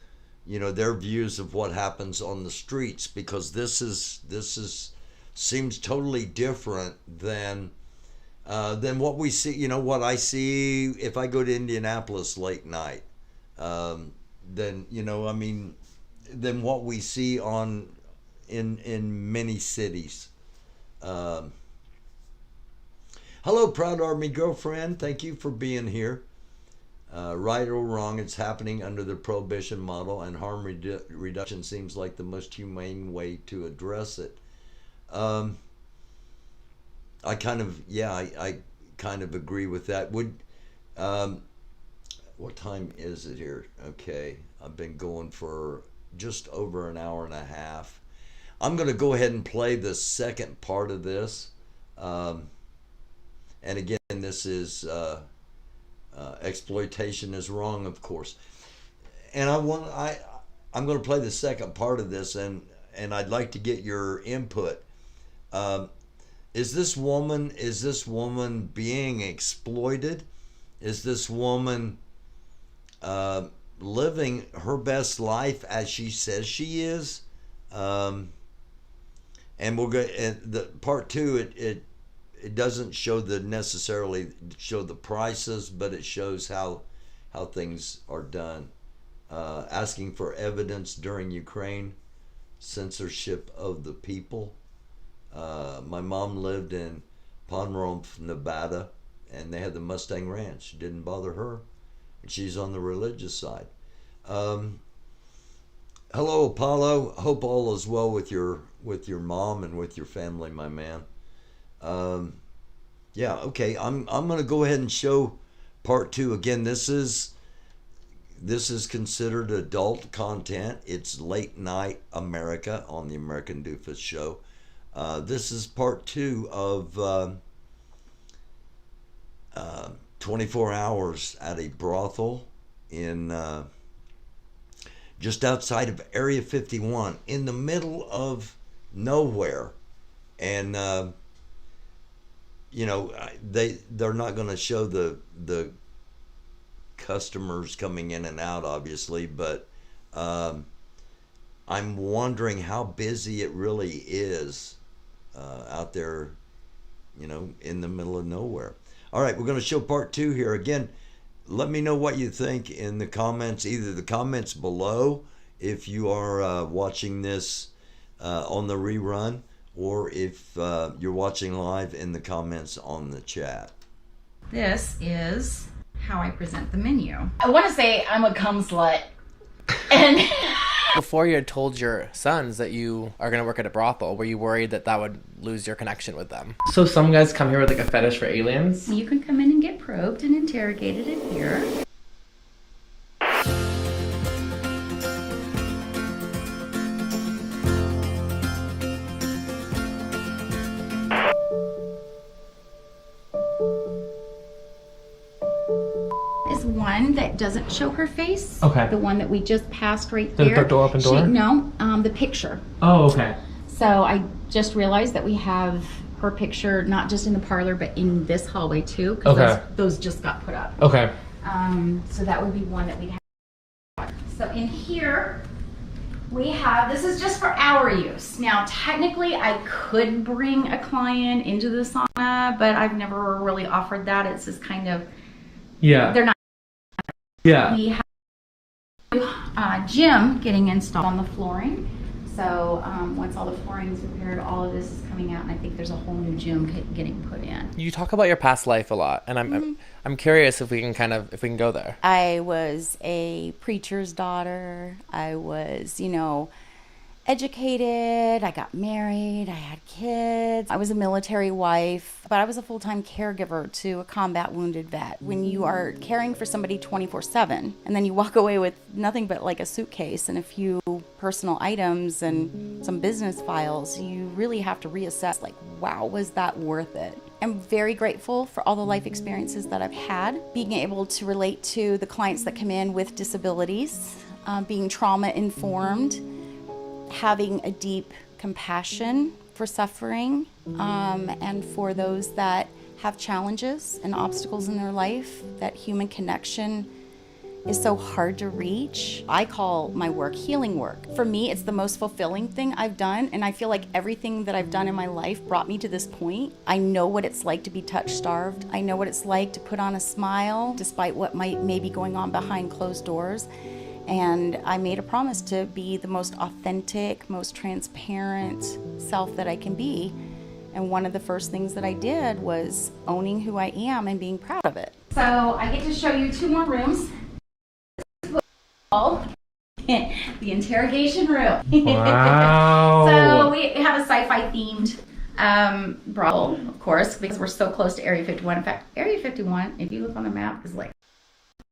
you know, their views of what happens on the streets, because this is seems totally different than what we see. You know, what I see if I go to Indianapolis late night, then, you know, I mean, than what we see in many cities. Hello, Proud Army Girlfriend. Thank you for being here. Right or wrong, it's happening under the prohibition model, and harm reduction seems like the most humane way to address it. I kind of, yeah, I kind of agree with that. What time is it here? Okay, I've been going for just over an hour and a half. I'm going to go ahead and play the second part of this. And again, this is exploitation is wrong, of course. And I'm going to play the second part of this, and I'd like to get your input. Is this woman being exploited? Is this woman living her best life as she says she is? And we'll go. And the part two, it doesn't show necessarily show the prices, but it shows how things are done. Asking for evidence during Ukraine, censorship of the people. My mom lived in Pomeroy, Nevada, and they had the Mustang Ranch. It didn't bother her. And she's on the religious side. Hello, Apollo. Hope all is well with your mom and with your family, my man. Yeah, okay. I'm gonna go ahead and show part 2. Again, this is considered adult content. It's late night America on the American Doofus show. This is part 2 of 24 hours at a brothel in just outside of Area 51 in the middle of nowhere. And you know, they're not going to show the customers coming in and out, obviously, but I'm wondering how busy it really is out there, you know, in the middle of nowhere. All right, we're going to show part 2 here. Again, let me know what you think in the comments, either the comments below if you are watching this on the rerun, or if you're watching live, in the comments on the chat. This is how I present the menu. I want to say I'm a cum slut. And Before you had told your sons that you are going to work at a brothel, were you worried that that would lose your connection with them? So some guys come here with like a fetish for aliens? you can come in and get probed and interrogated in here. One that doesn't show her face. Okay. The one that we just passed right The there. door open door? No, the picture. Oh, okay. So I just realized that we have her picture not just in the parlor, but in this hallway too. Because Okay. those just got put up. Okay. So that would be one that we'd have. So in here, we have, this is just for our use. Now, technically, I could bring a client into the sauna, but I've never really offered that. It's just kind of, Yeah. they're not. Yeah. We have gym getting installed on the flooring. So once all the flooring is repaired, all of this is coming out, and I think there's a whole new gym getting put in. You talk about your past life a lot, and I'm curious if we can go there. I was a preacher's daughter. I was, educated. I got married. I had kids. I was a military wife, but I was a full-time caregiver to a combat wounded vet. When you are caring for somebody 24/7, and then you walk away with nothing but like a suitcase and a few personal items and some business files, you really have to reassess, like, wow, was that worth it? I'm very grateful for all the life experiences that I've had, being able to relate to the clients that come in with disabilities, being trauma informed, having a deep compassion for suffering, and for those that have challenges and obstacles in their life. That human connection is so hard to reach. I call my work healing work. For me, it's the most fulfilling thing I've done, and I feel like everything that I've done in my life brought me to this point. I know what it's like to be touch-starved. I know what it's like to put on a smile despite what may be going on behind closed doors. And I made a promise to be the most authentic, most transparent self that I can be. And one of the first things that I did was owning who I am and being proud of it. So I get to show you 2 more rooms. The interrogation room. Wow. So we have a sci-fi themed brothel, of course, because we're so close to Area 51. In fact, Area 51, if you look on the map, is like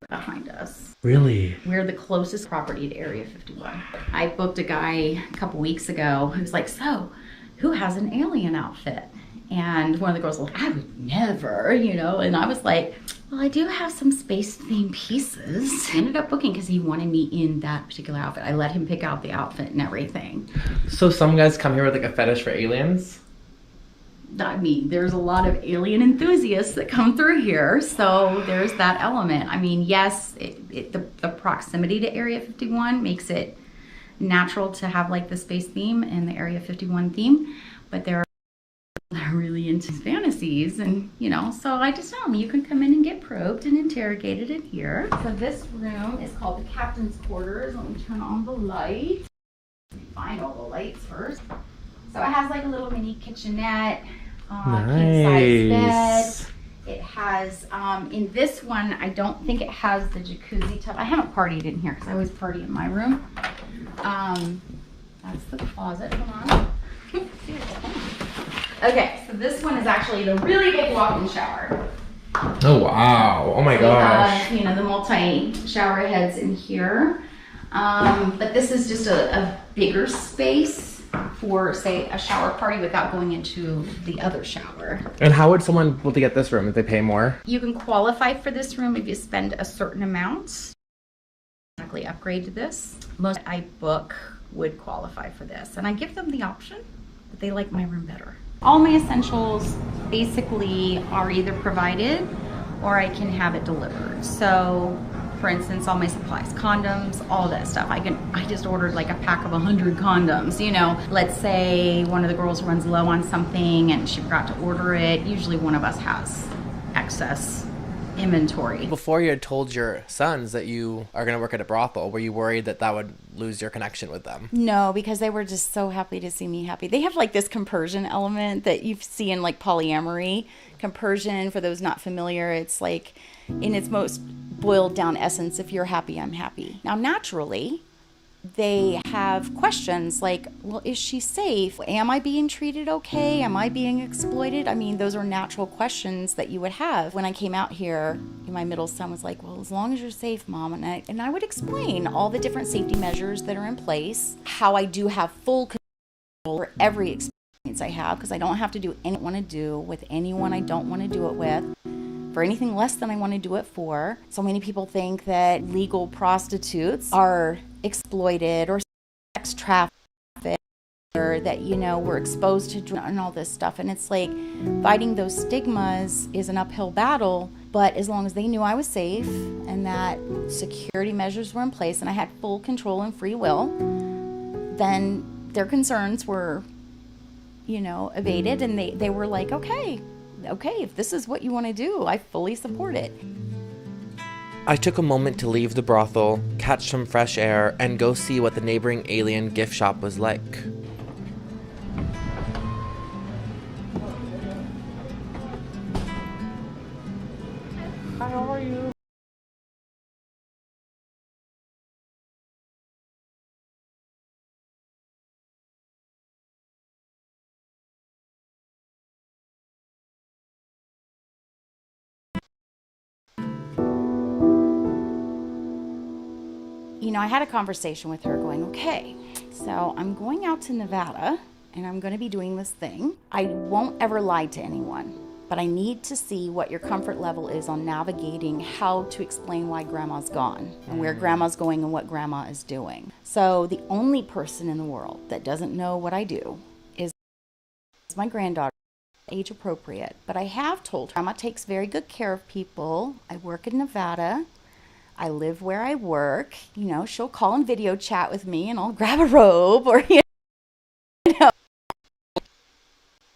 behind us. Really? We're the closest property to Area 51. I booked a guy a couple weeks ago who was like, so, who has an alien outfit? And one of the girls was like, I would never, and I was like, well, I do have some space-themed pieces. I ended up booking because he wanted me in that particular outfit. I let him pick out the outfit and everything. So some guys come here with like a fetish for aliens? I mean, there's a lot of alien enthusiasts that come through here, so there's that element. I mean, yes, the proximity to Area 51 makes it natural to have like the space theme and the Area 51 theme, but there are really into fantasy pregnancies, and so I just tell them you can come in and get probed and interrogated in here. So this room is called the captain's quarters. Let me turn on the lights. Let me find all the lights first. So it has like a little mini kitchenette, king-size bed. It has, in this one, I don't think it has the jacuzzi tub. I haven't partied in here because I always party in my room. That's the closet. Hold on. Okay, so this one is actually the really big walk-in shower. Oh, wow. Oh, my gosh. The multi-shower heads in here. But this is just a bigger space for, say, a shower party without going into the other shower. And how would someone be able to get this room if they pay more? You can qualify for this room if you spend a certain amount. Automatically upgrade to this. Most I book would qualify for this, and I give them the option, but they like my room better. All my essentials basically are either provided or I can have it delivered. So for instance, all my supplies, condoms, all that stuff. I just ordered like a pack of 100 condoms, Let's say one of the girls runs low on something and she forgot to order it. Usually one of us has excess inventory. Before you had told your sons that you are going to work at a brothel, were you worried that that would lose your connection with them? No, because they were just so happy to see me happy. They have like this compersion element that you see in like polyamory. Compersion, for those not familiar, it's like in its most boiled down essence, if you're happy, I'm happy. Now, naturally, they have questions like, well, is she safe? Am I being treated okay? Am I being exploited? I mean, those are natural questions that you would have. When I came out here, my middle son was like, well, as long as you're safe, Mom. And I would explain all the different safety measures that are in place, how I do have full control over every experience I have, because I don't have to do anything I want to do with anyone I don't want to do it with, for anything less than I want to do it for. So many people think that legal prostitutes are exploited or sex trafficked, or that, we're exposed to drugs and all this stuff. And it's like fighting those stigmas is an uphill battle. But as long as they knew I was safe and that security measures were in place and I had full control and free will, then their concerns were, evaded. And they were like, okay, if this is what you want to do, I fully support it. I took a moment to leave the brothel, catch some fresh air, and go see what the neighboring alien gift shop was like. Hi, how are you? I had a conversation with her going, okay, so I'm going out to Nevada and I'm going to be doing this thing. I won't ever lie to anyone, but I need to see what your comfort level is on navigating how to explain why Grandma's gone and where Grandma's going and what Grandma is doing. So the only person in the world that doesn't know what I do is my granddaughter, age appropriate. But I have told her Grandma takes very good care of people. I work in Nevada. I live where I work. She'll call and video chat with me and I'll grab a robe or,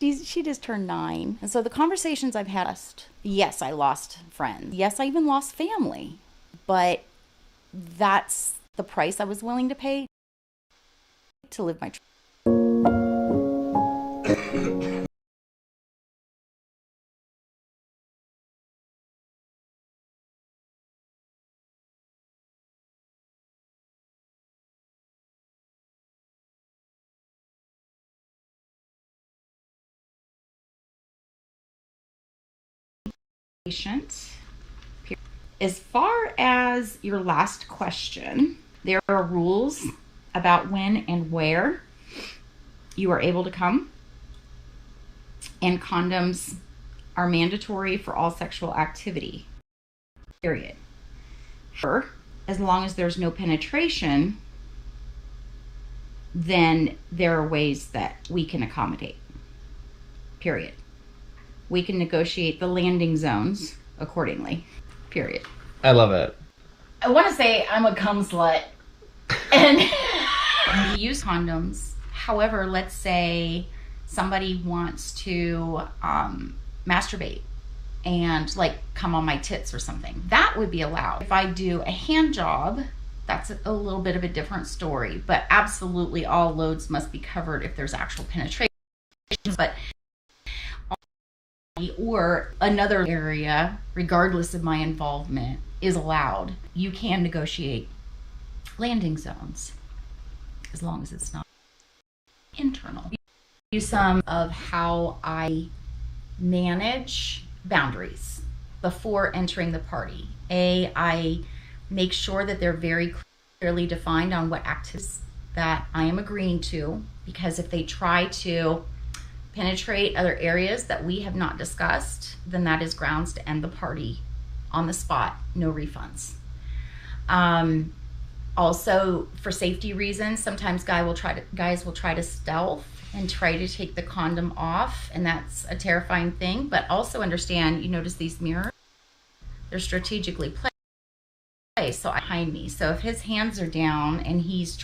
She just turned 9. And so the conversations I've had, yes, I lost friends. Yes, I even lost family. But that's the price I was willing to pay to live my truth. As far as your last question, there are rules about when and where you are able to come, and condoms are mandatory for all sexual activity, period. As long as there's no penetration, then there are ways that we can accommodate, period. We can negotiate the landing zones accordingly, period. I love it. I want to say I'm a cum slut and we use condoms. However, let's say somebody wants to masturbate and like come on my tits or something. That would be allowed. If I do a hand job, that's a little bit of a different story, but absolutely all loads must be covered if there's actual penetration. But or another area, regardless of my involvement, is allowed. You can negotiate landing zones as long as it's not internal. Some of how I manage boundaries before entering the party. I make sure that they're very clearly defined on what activities that I am agreeing to, because if they try to penetrate other areas that we have not discussed, then that is grounds to end the party on the spot, no refunds. Also, for safety reasons, sometimes guys will try to stealth and try to take the condom off, and that's a terrifying thing. But also understand, you notice these mirrors, they're strategically placed so behind me. So if his hands are down and he's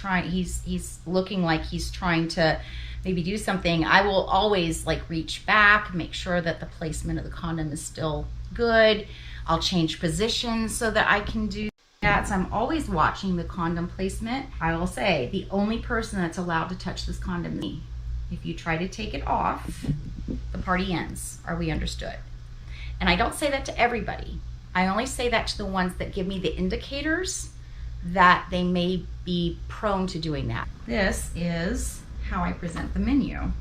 looking like he's trying to maybe do something, I will always like reach back, make sure that the placement of the condom is still good. I'll change positions so that I can do that. So I'm always watching the condom placement. I will say the only person that's allowed to touch this condom is me. If you try to take it off, the party ends. Are we understood? And I don't say that to everybody. I only say that to the ones that give me the indicators that they may be prone to doing that. This is how I present the menu.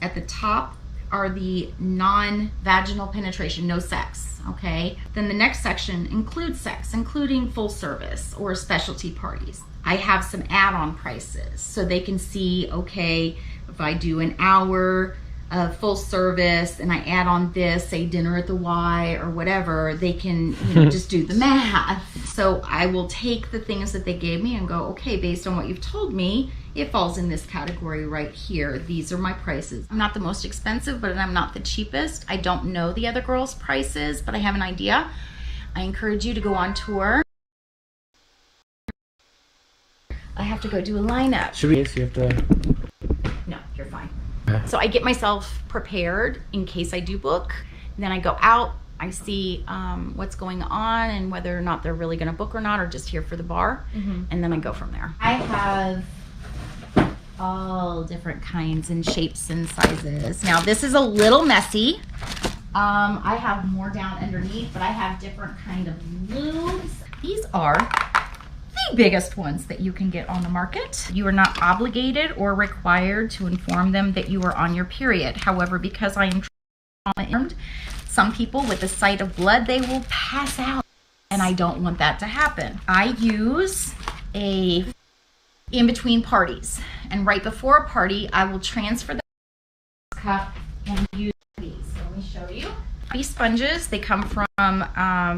At the top are the non-vaginal penetration, no sex, okay? Then the next section includes sex, including full service or specialty parties. I have some add-on prices so they can see, okay, if I do an hour of full service and I add on this, say dinner at the Y or whatever, they can just do the math. So I will take the things that they gave me and go, okay, based on what you've told me, it falls in this category right here. These are my prices. I'm not the most expensive, but I'm not the cheapest. I don't know the other girls' prices, but I have an idea. I encourage you to go on tour. I have to go do a lineup. Should we? You have to. No, you're fine. So I get myself prepared in case I do book. And then I go out, I see what's going on and whether or not they're really going to book or not, or just here for the bar. And then I go from there. I have all different kinds and shapes and sizes. Now this is a little messy. I have more down underneath, but I have different kind of lubes. These are the biggest ones that you can get on the market. You are not obligated or required to inform them that you are on your period. However, because I am trauma-informed, some people with the sight of blood, they will pass out, and I don't want that to happen. I use a in between parties, and right before a party, I will transfer the cup and use these. So let me show you. These sponges, they come from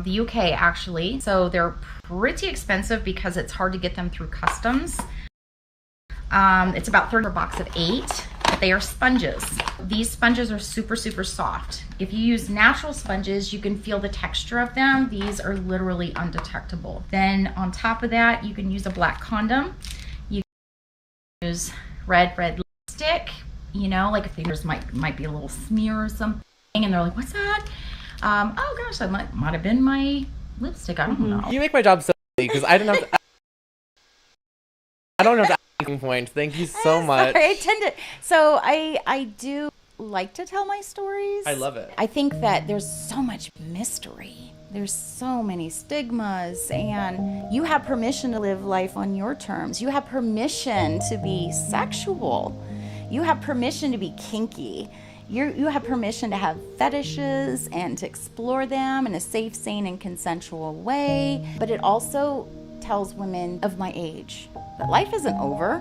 the UK actually, so they're pretty expensive because it's hard to get them through customs. It's about $30 for a box of 8. They are sponges. These sponges are super, super soft. If you use natural sponges, you can feel the texture of them. These are literally undetectable. Then on top of that, you can use a black condom. You can use red lipstick, you know, like if there's might be a little smear or something, and they're like, what's that? Oh gosh, that might have been my lipstick. I don't know. You make my job so easy because I don't have to. I don't have to ask points. Thank you so much. Sorry, I tend to. So I do like to tell my stories. I love it. I think that there's so much mystery. There's so many stigmas, and you have permission to live life on your terms. You have permission to be sexual. You have permission to be kinky. You have permission to have fetishes and to explore them in a safe, sane, and consensual way. But it also tells women of my age that life isn't over.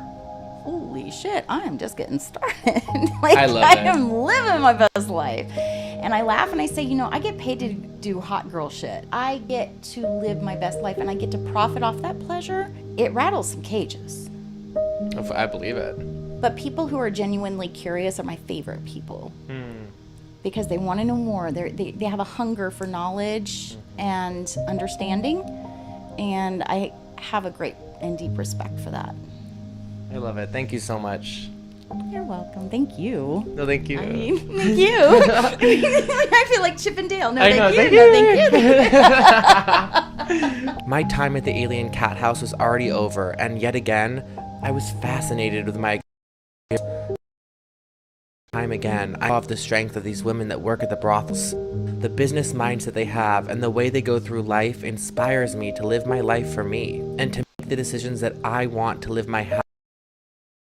Holy shit, I am just getting started. Like, I love it. I am living my best life. And I laugh and I say, you know, I get paid to do hot girl shit. I get to live my best life and I get to profit off that pleasure. It rattles some cages. I believe it. But people who are genuinely curious are my favorite people. Because they want to know more. They have a hunger for knowledge and understanding. And I have a great and deep respect for that. I love it. Thank you so much. You're welcome. Thank you. No, thank you. I mean, thank you. I feel like Chip and Dale. No, I thank know, you. No, thank you. My time at the alien cat house was already over, and yet again, I was fascinated with my time again. I love the strength of these women that work at the brothels. The business mindset they have and the way they go through life inspires me to live my life for me and to make the decisions that I want to live my happy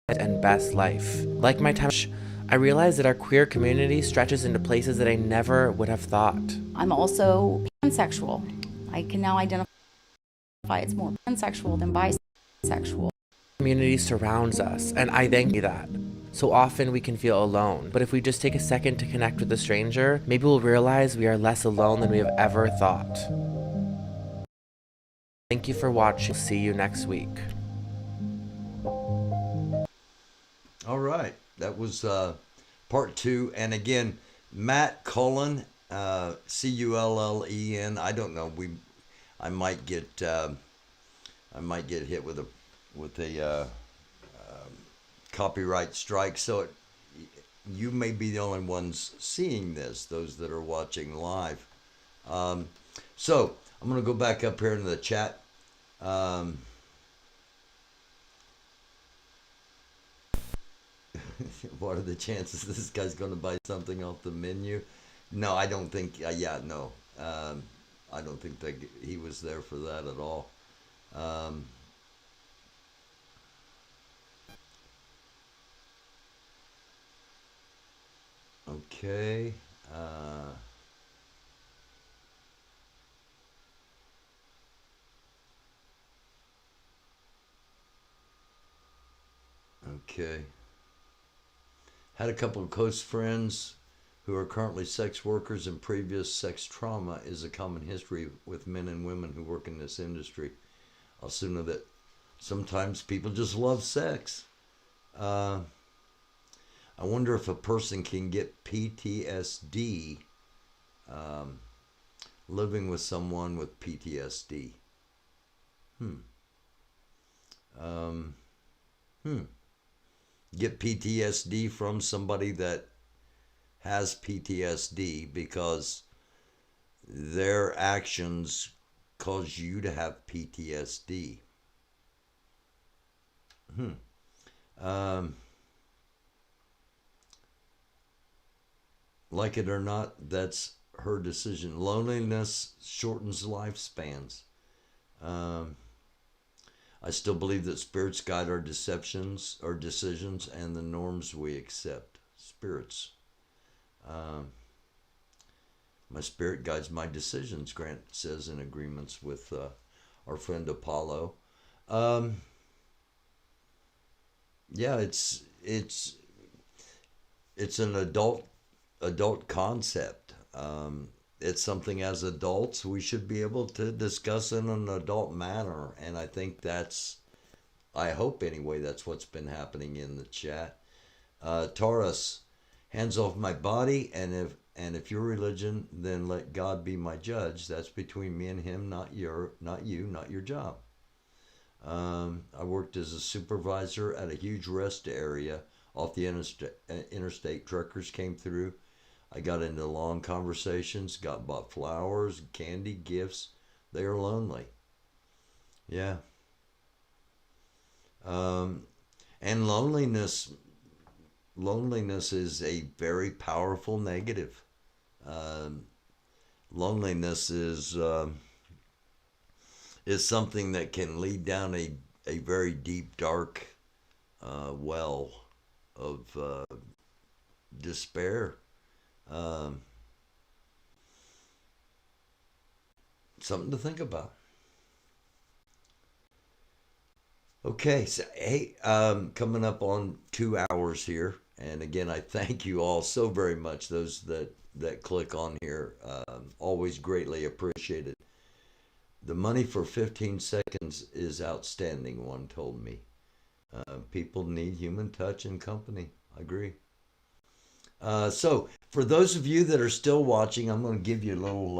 and best life. Like my time, I realize that our queer community stretches into places that I never would have thought. I'm also pansexual. I can now identify it's more pansexual than bisexual. Community surrounds us, and I thank you that. So often we can feel alone, but if we just take a second to connect with a stranger, maybe we'll realize we are less alone than we have ever thought. Thank you for watching. See you next week. All right, that was part 2, and again, Matt Cullen, Cullen. I don't know. I might get hit with a copyright strike. So you may be the only ones seeing this. Those that are watching live. So I'm gonna go back up here into the chat. What are the chances this guy's going to buy something off the menu? No, I don't think. No. I don't think that he was there for that at all. Okay. Okay. Had a couple of close friends who are currently sex workers, and previous sex trauma is a common history with men and women who work in this industry. I'll soon know that sometimes people just love sex. I wonder if a person can get PTSD living with someone with PTSD. Get PTSD from somebody that has PTSD because their actions cause you to have PTSD. Like it or not, that's her decision. Loneliness shortens lifespans. I still believe that spirits guide our deceptions, our decisions, and the norms we accept. Spirits. My spirit guides my decisions, Grant says in agreements with our friend Apollo. Yeah, it's an adult concept. It's something as adults we should be able to discuss in an adult manner, and I think I hope anyway, that's what's been happening in the chat. Taurus, hands off my body, and if your religion, then let God be my judge. That's between me and him, not you, not your job. I worked as a supervisor at a huge rest area off the interstate. Truckers came through. I got into long conversations, bought flowers, candy, gifts. They are lonely. Yeah. And loneliness is a very powerful negative. Loneliness is something that can lead down a very deep, dark well of despair. Something to think about. Okay, so hey, coming up on 2 hours here, and again, I thank you all so very much. Those that click on here, always greatly appreciated. The money for 15 seconds is outstanding, one told me. People need human touch and company. I agree. So for those of you that are still watching, I'm going to give you a little.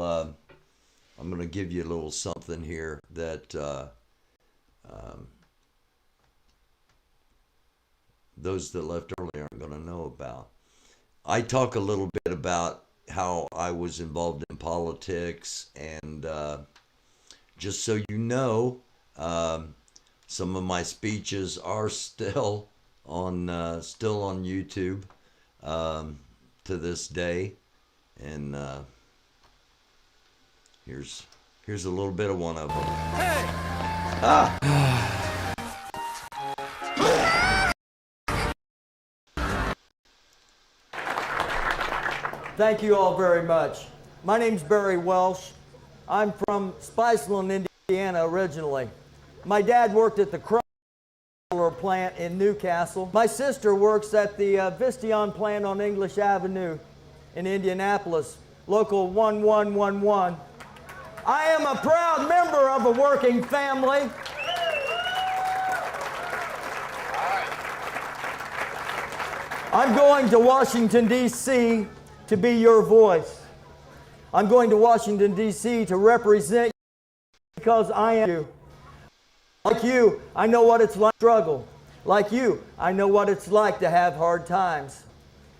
I'm going to give you a little something here those that left early aren't going to know about. I talk a little bit about how I was involved in politics, and just so you know, some of my speeches are still on YouTube to this day, and here's a little bit of one of them. Hey! Thank you all very much. My name's Barry Welsh. I'm from Spiceland, Indiana originally. My dad worked at the Chrysler plant in Newcastle. My sister works at the Vistion plant on English Avenue in Indianapolis, local 1111. I am a proud member of a working family. I'm going to Washington, D.C. to be your voice. I'm going to Washington, D.C. to represent you because I am you. Like you, I know what it's like to struggle. Like you, I know what it's like to have hard times.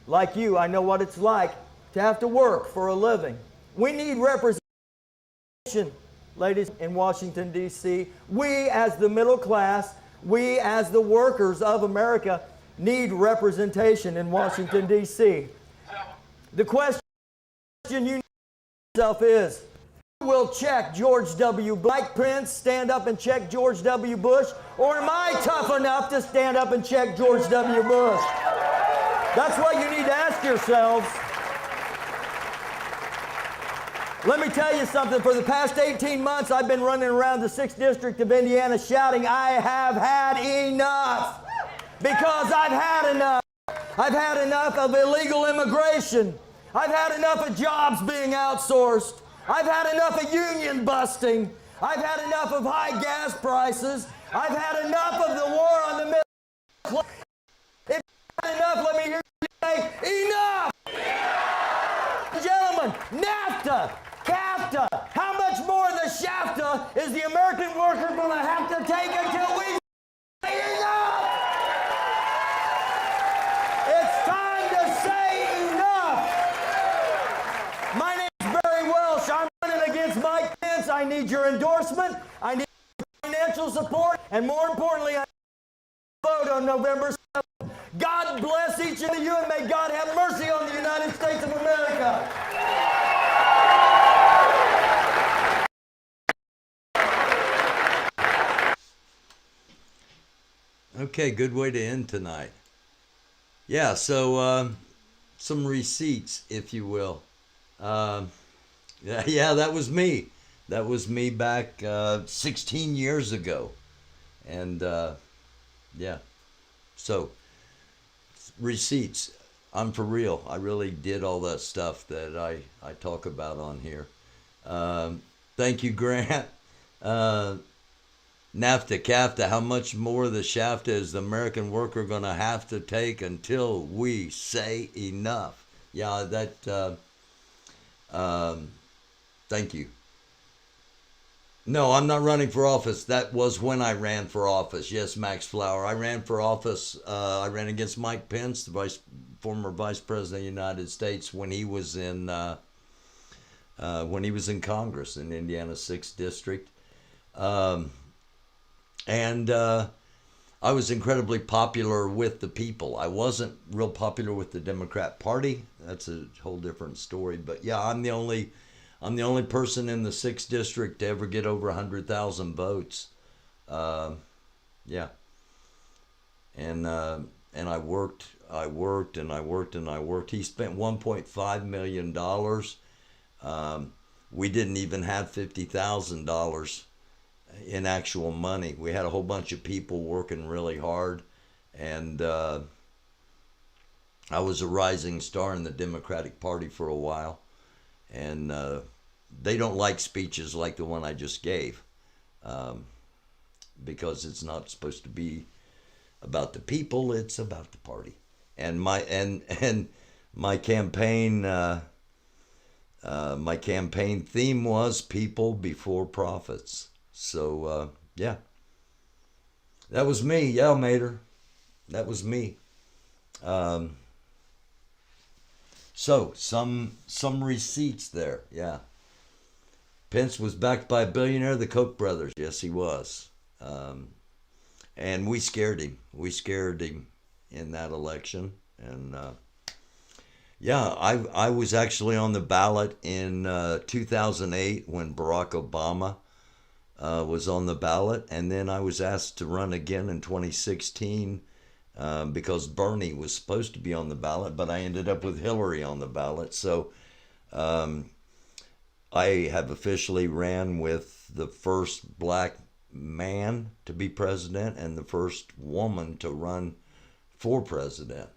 Like you, I know what it's like to have to work for a living. We need representation, ladies, in Washington, D.C. We as the middle class, we as the workers of America need representation in Washington, D.C. The question you need yourself is, who will check George W. Mike Pence stand up and check George W. Bush? Or am I tough enough to stand up and check George W. Bush? That's what you need to ask yourselves. Let me tell you something. For the past 18 months, I've been running around the 6th District of Indiana shouting, I have had enough. Because I've had enough. I've had enough of illegal immigration. I've had enough of jobs being outsourced. I've had enough of union busting. I've had enough of high gas prices. I've had enough of the war on the middle class. If you've had enough, let me hear you say, enough! Gentlemen, NAFTA, CAFTA, how much more of the SHAFTA is the American worker going to have to take until we say enough? It's time to say enough. My name's Barry Welsh. I'm running against Mike Pence. I need your endorsement. I need financial support. And more importantly, I need a vote on November 7th. God bless each of you, and may God have mercy on the United States of America. Okay, good way to end tonight. Yeah, so some receipts, if you will. Yeah, that was me. That was me back 16 years ago. And yeah, so receipts. I'm for real. I really did all that stuff that I talk about on here. Thank you, Grant. NAFTA, CAFTA, how much more of the SHAFTA is the American worker going to have to take until we say enough? Yeah, that, thank you. No, I'm not running for office. That was when I ran for office. Yes, Max Flower. I ran for office. I ran against Mike Pence, the former Vice President of the United States, when he was in Congress in Indiana's 6th District. And I was incredibly popular with the people. I wasn't real popular with the Democrat Party. That's a whole different story. But yeah, I'm the only person in the 6th District to ever get over 100,000 votes. Yeah. And I worked. He spent $1.5 million. We didn't even have $50,000 in actual money. We had a whole bunch of people working really hard, and I was a rising star in the Democratic Party for a while, and they don't like speeches like the one I just gave, because it's not supposed to be about the people, it's about the party. And my campaign theme was people before profits. So, yeah. That was me. Yeah, Mater. That was me. Um, so some receipts there. Yeah. Pence was backed by a billionaire, the Koch brothers. Yes, he was. And we scared him. We scared him in that election. And yeah, I was actually on the ballot in 2008 when Barack Obama was on the ballot. And then I was asked to run again in 2016 because Bernie was supposed to be on the ballot, but I ended up with Hillary on the ballot. So I have officially ran with the first black man to be president and the first woman to run for president.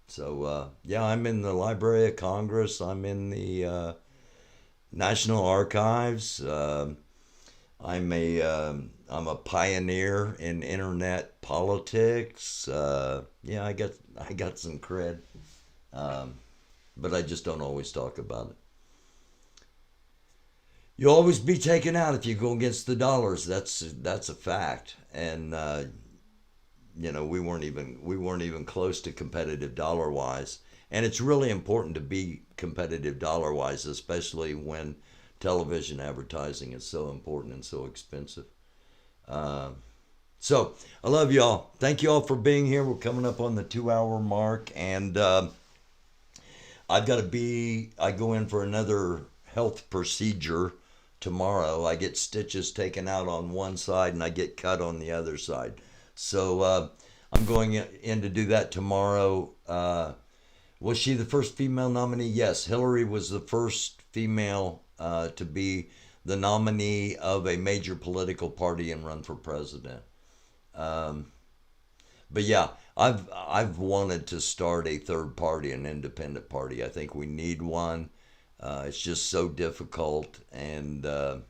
So yeah, I'm in the Library of Congress. I'm in the National Archives. I'm a pioneer in internet politics. Yeah, I got some cred, but I just don't always talk about it. You'll always be taken out if you go against the dollars. That's a fact, and you know we weren't even close to competitive dollar wise. And it's really important to be competitive dollar wise, especially when television advertising is so important and so expensive. So I love y'all. Thank you all for being here. We're coming up on the 2-hour mark, and I've got to be. I go in for another health procedure tomorrow. I get stitches taken out on one side and I get cut on the other side. So I'm going in to do that tomorrow. Was she the first female nominee? Yes, Hillary was the first female to be the nominee of a major political party and run for president. But yeah, I've wanted to start a third party, an independent party. I think we need one. It's just so difficult, and but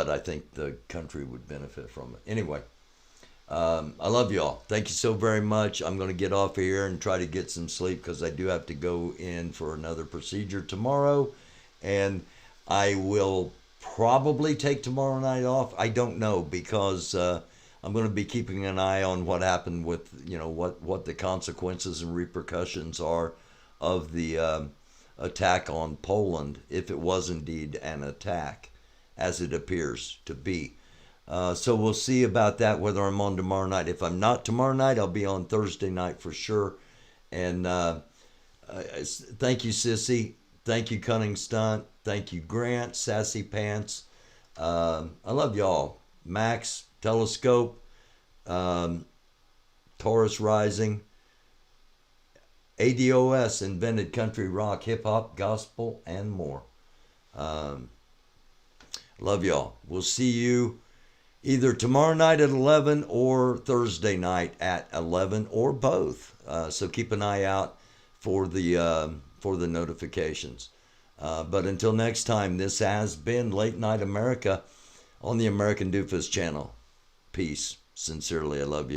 I think the country would benefit from it. Anyway, I love y'all. Thank you so very much. I'm going to get off of here and try to get some sleep because I do have to go in for another procedure tomorrow, and I will probably take tomorrow night off. I don't know because I'm going to be keeping an eye on what happened with, you know, what the consequences and repercussions are of the attack on Poland, if it was indeed an attack, as it appears to be. So we'll see about that, whether I'm on tomorrow night. If I'm not tomorrow night, I'll be on Thursday night for sure. And thank you, Sissy. Thank you, Cunning Stunt. Thank you, Grant, Sassy Pants. I love y'all. Max, Telescope, Taurus Rising, ADOS, invented country rock, hip hop, gospel, and more. Love y'all. We'll see you either tomorrow night at 11 or Thursday night at 11 or both. So keep an eye out for the notifications. But until next time, this has been Late Night America on the American Doofus channel. Peace. Sincerely, I love you.